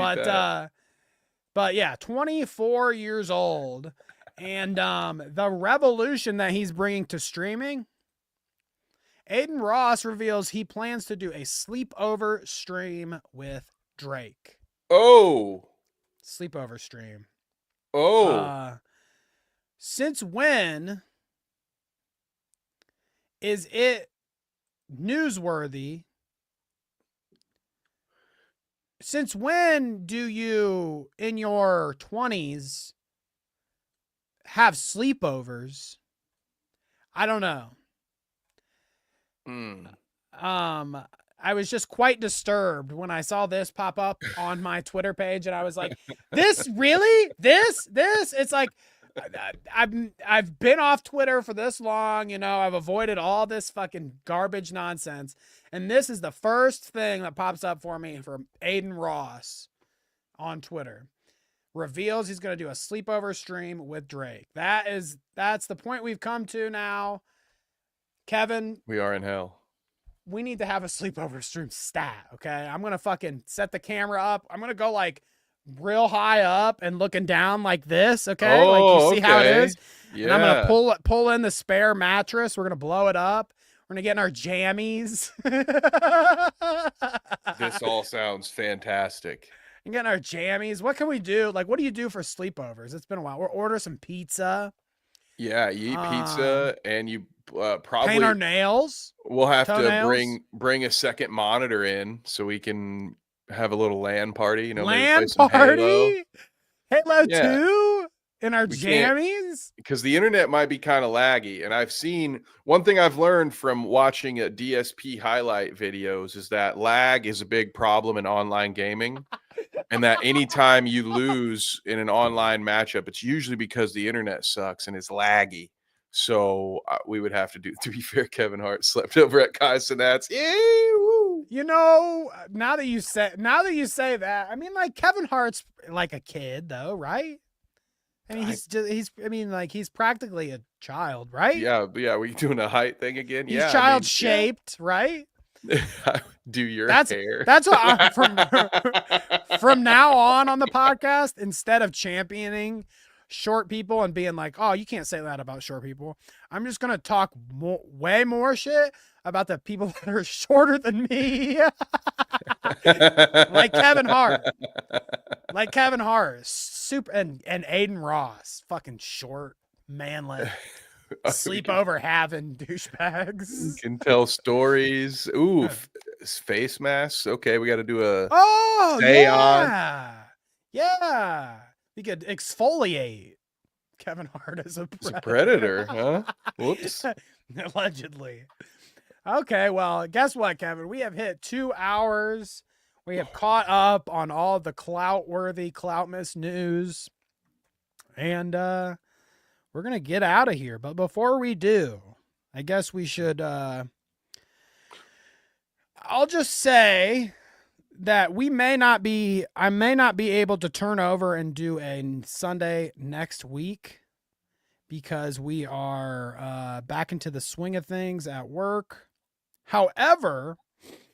But yeah, 24 years old, and the revolution that he's bringing to streaming. Aiden Ross reveals he plans to do a sleepover stream with Drake. Oh. Sleepover stream. Oh. Since when is it newsworthy? Since when do you, in your 20s, have sleepovers? I don't know. I was just quite disturbed when I saw this pop up on my Twitter page, and I was like, "This really? This? It's like I've been off Twitter for this long, you know. I've avoided all this fucking garbage nonsense, and this is the first thing that pops up for me from Aiden Ross on Twitter. Reveals he's going to do a sleepover stream with Drake. That's the point we've come to now. Kevin, we are in hell. We need to have a sleepover stream stat, okay? I'm going to fucking set the camera up. I'm going to go like real high up and looking down like this, okay? Oh, like you see how it is? Yeah. And I'm going to pull in the spare mattress. We're going to blow it up. We're going to get in our jammies. This all sounds fantastic. And getting our jammies. What can we do? Like, what do you do for sleepovers? It's been a while. We'll order some pizza. Yeah, you eat pizza and you probably paint our nails. We'll have to bring a second monitor in so we can have a little LAN party. You know, LAN party, Halo 2 in our jammies. Because the internet might be kind of laggy, and I've seen one thing I've learned from watching DSP highlight videos is that lag is a big problem in online gaming. And that anytime you lose in an online matchup, it's usually because the internet sucks and it's laggy. So we would have to do. To be fair, Kevin Hart slept over at Kai Cenat's. You know, now that you say that, I mean, like Kevin Hart's like a kid, though, right? I mean, he's practically a child, right? Yeah. We doing a height thing again. He's child shaped, right? Do your hair. That's what I'm from now on the podcast, instead of championing short people and being like, oh, you can't say that about short people, I'm just gonna talk way more shit about the people that are shorter than me. like Kevin Hart, super, and Aiden Ross, fucking short, manlet, sleepover having douchebags. You can tell stories. Ooh, face masks. Okay, we got to do a yeah. We could exfoliate Kevin Hart as a predator, huh? Whoops. Allegedly. Okay, well, guess what, Kevin? We have hit 2 hours. We have caught up on all the Clout-worthy Cloutmas news. And we're going to get out of here. But before we do, I guess we should... I'll just say that I may not be able to turn over and do a Sunday next week because we are back into the swing of things at work. However,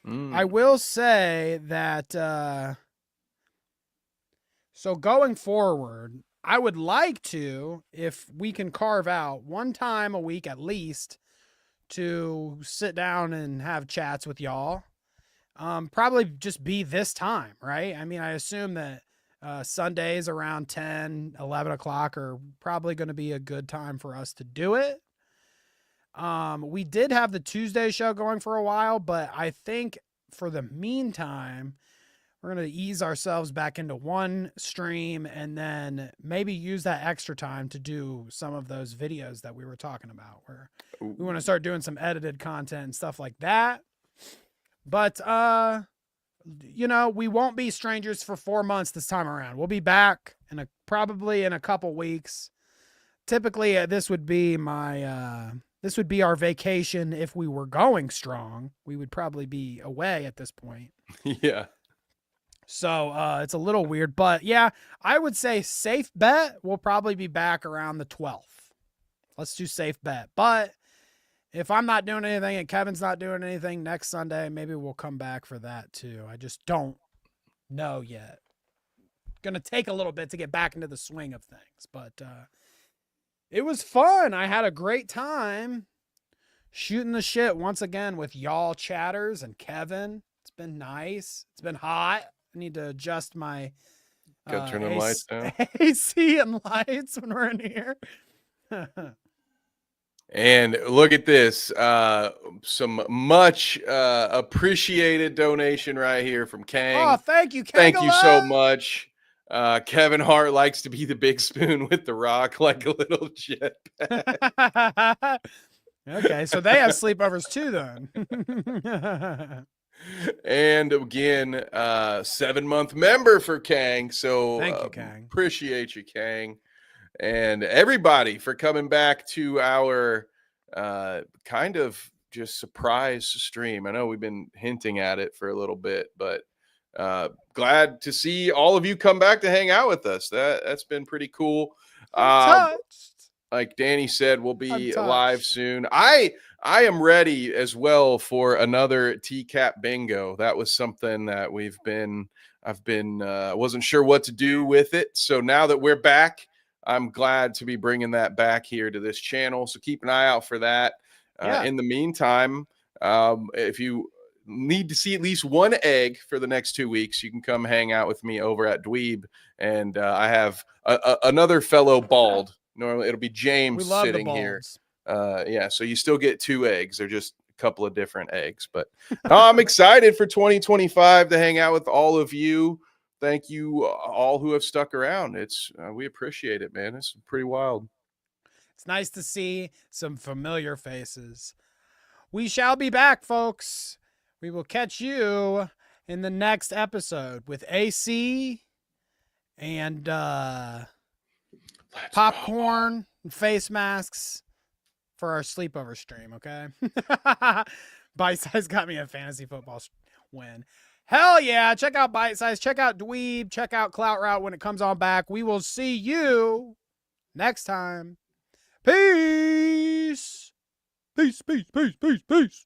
I will say that so going forward, I would like to, if we can carve out one time a week at least to sit down and have chats with y'all. Probably just be this time, right? I mean, I assume that Sundays around 10, 11 o'clock are probably going to be a good time for us to do it. We did have the Tuesday show going for a while, but I think for the meantime, we're going to ease ourselves back into one stream and then maybe use that extra time to do some of those videos that we were talking about, where we want to start doing some edited content and stuff like that. But, you know, we won't be strangers for 4 months this time around. We'll be back probably in a couple weeks. Typically, this would be my This would be our vacation if we were going strong. We would probably be away at this point. Yeah. So it's a little weird. But yeah, I would say safe bet we'll probably be back around the 12th. Let's do safe bet. But if I'm not doing anything and Kevin's not doing anything next Sunday, maybe we'll come back for that too. I just don't know yet. Going to take a little bit to get back into the swing of things. But it was fun. I had a great time shooting the shit once again with y'all chatters and Kevin. It's been nice. It's been hot. I need to adjust my Gotta turn the lights down. AC and lights when we're in here. And look at this. Some much appreciated donation right here from Kang. Oh, thank you, Thank you so Kangala. much. Kevin Hart likes to be the big spoon with the rock like a little jetpack. Okay, so they have sleepovers too then. And again, 7-month member for Kang. So Thank you, Kang. Appreciate you, Kang. And everybody for coming back to our kind of just surprise stream. I know we've been hinting at it for a little bit, but glad to see all of you come back to hang out with us. That's been pretty cool. Like Danny said, we'll be live soon. I am ready as well for another TCAP bingo. That was something that I've been wasn't sure what to do with it. So now that we're back, I'm glad to be bringing that back here to this channel. So keep an eye out for that. In the meantime, if you need to see at least one egg for the next 2 weeks, you can come hang out with me over at Dweeb. And I have another fellow bald. Normally it'll be James sitting here. Yeah, so you still get 2 eggs. They're just a couple of different eggs. But I'm excited for 2025 to hang out with all of you. Thank you all who have stuck around. We appreciate it, man. It's pretty wild. It's nice to see some familiar faces. We shall be back, folks. We will catch you in the next episode with AC and popcorn and face masks for our sleepover stream, okay? Bite Size got me a fantasy football win. Hell yeah. Check out Bite Size. Check out Dweeb. Check out Clout Route when it comes on back. We will see you next time. Peace. Peace, peace, peace, peace, peace.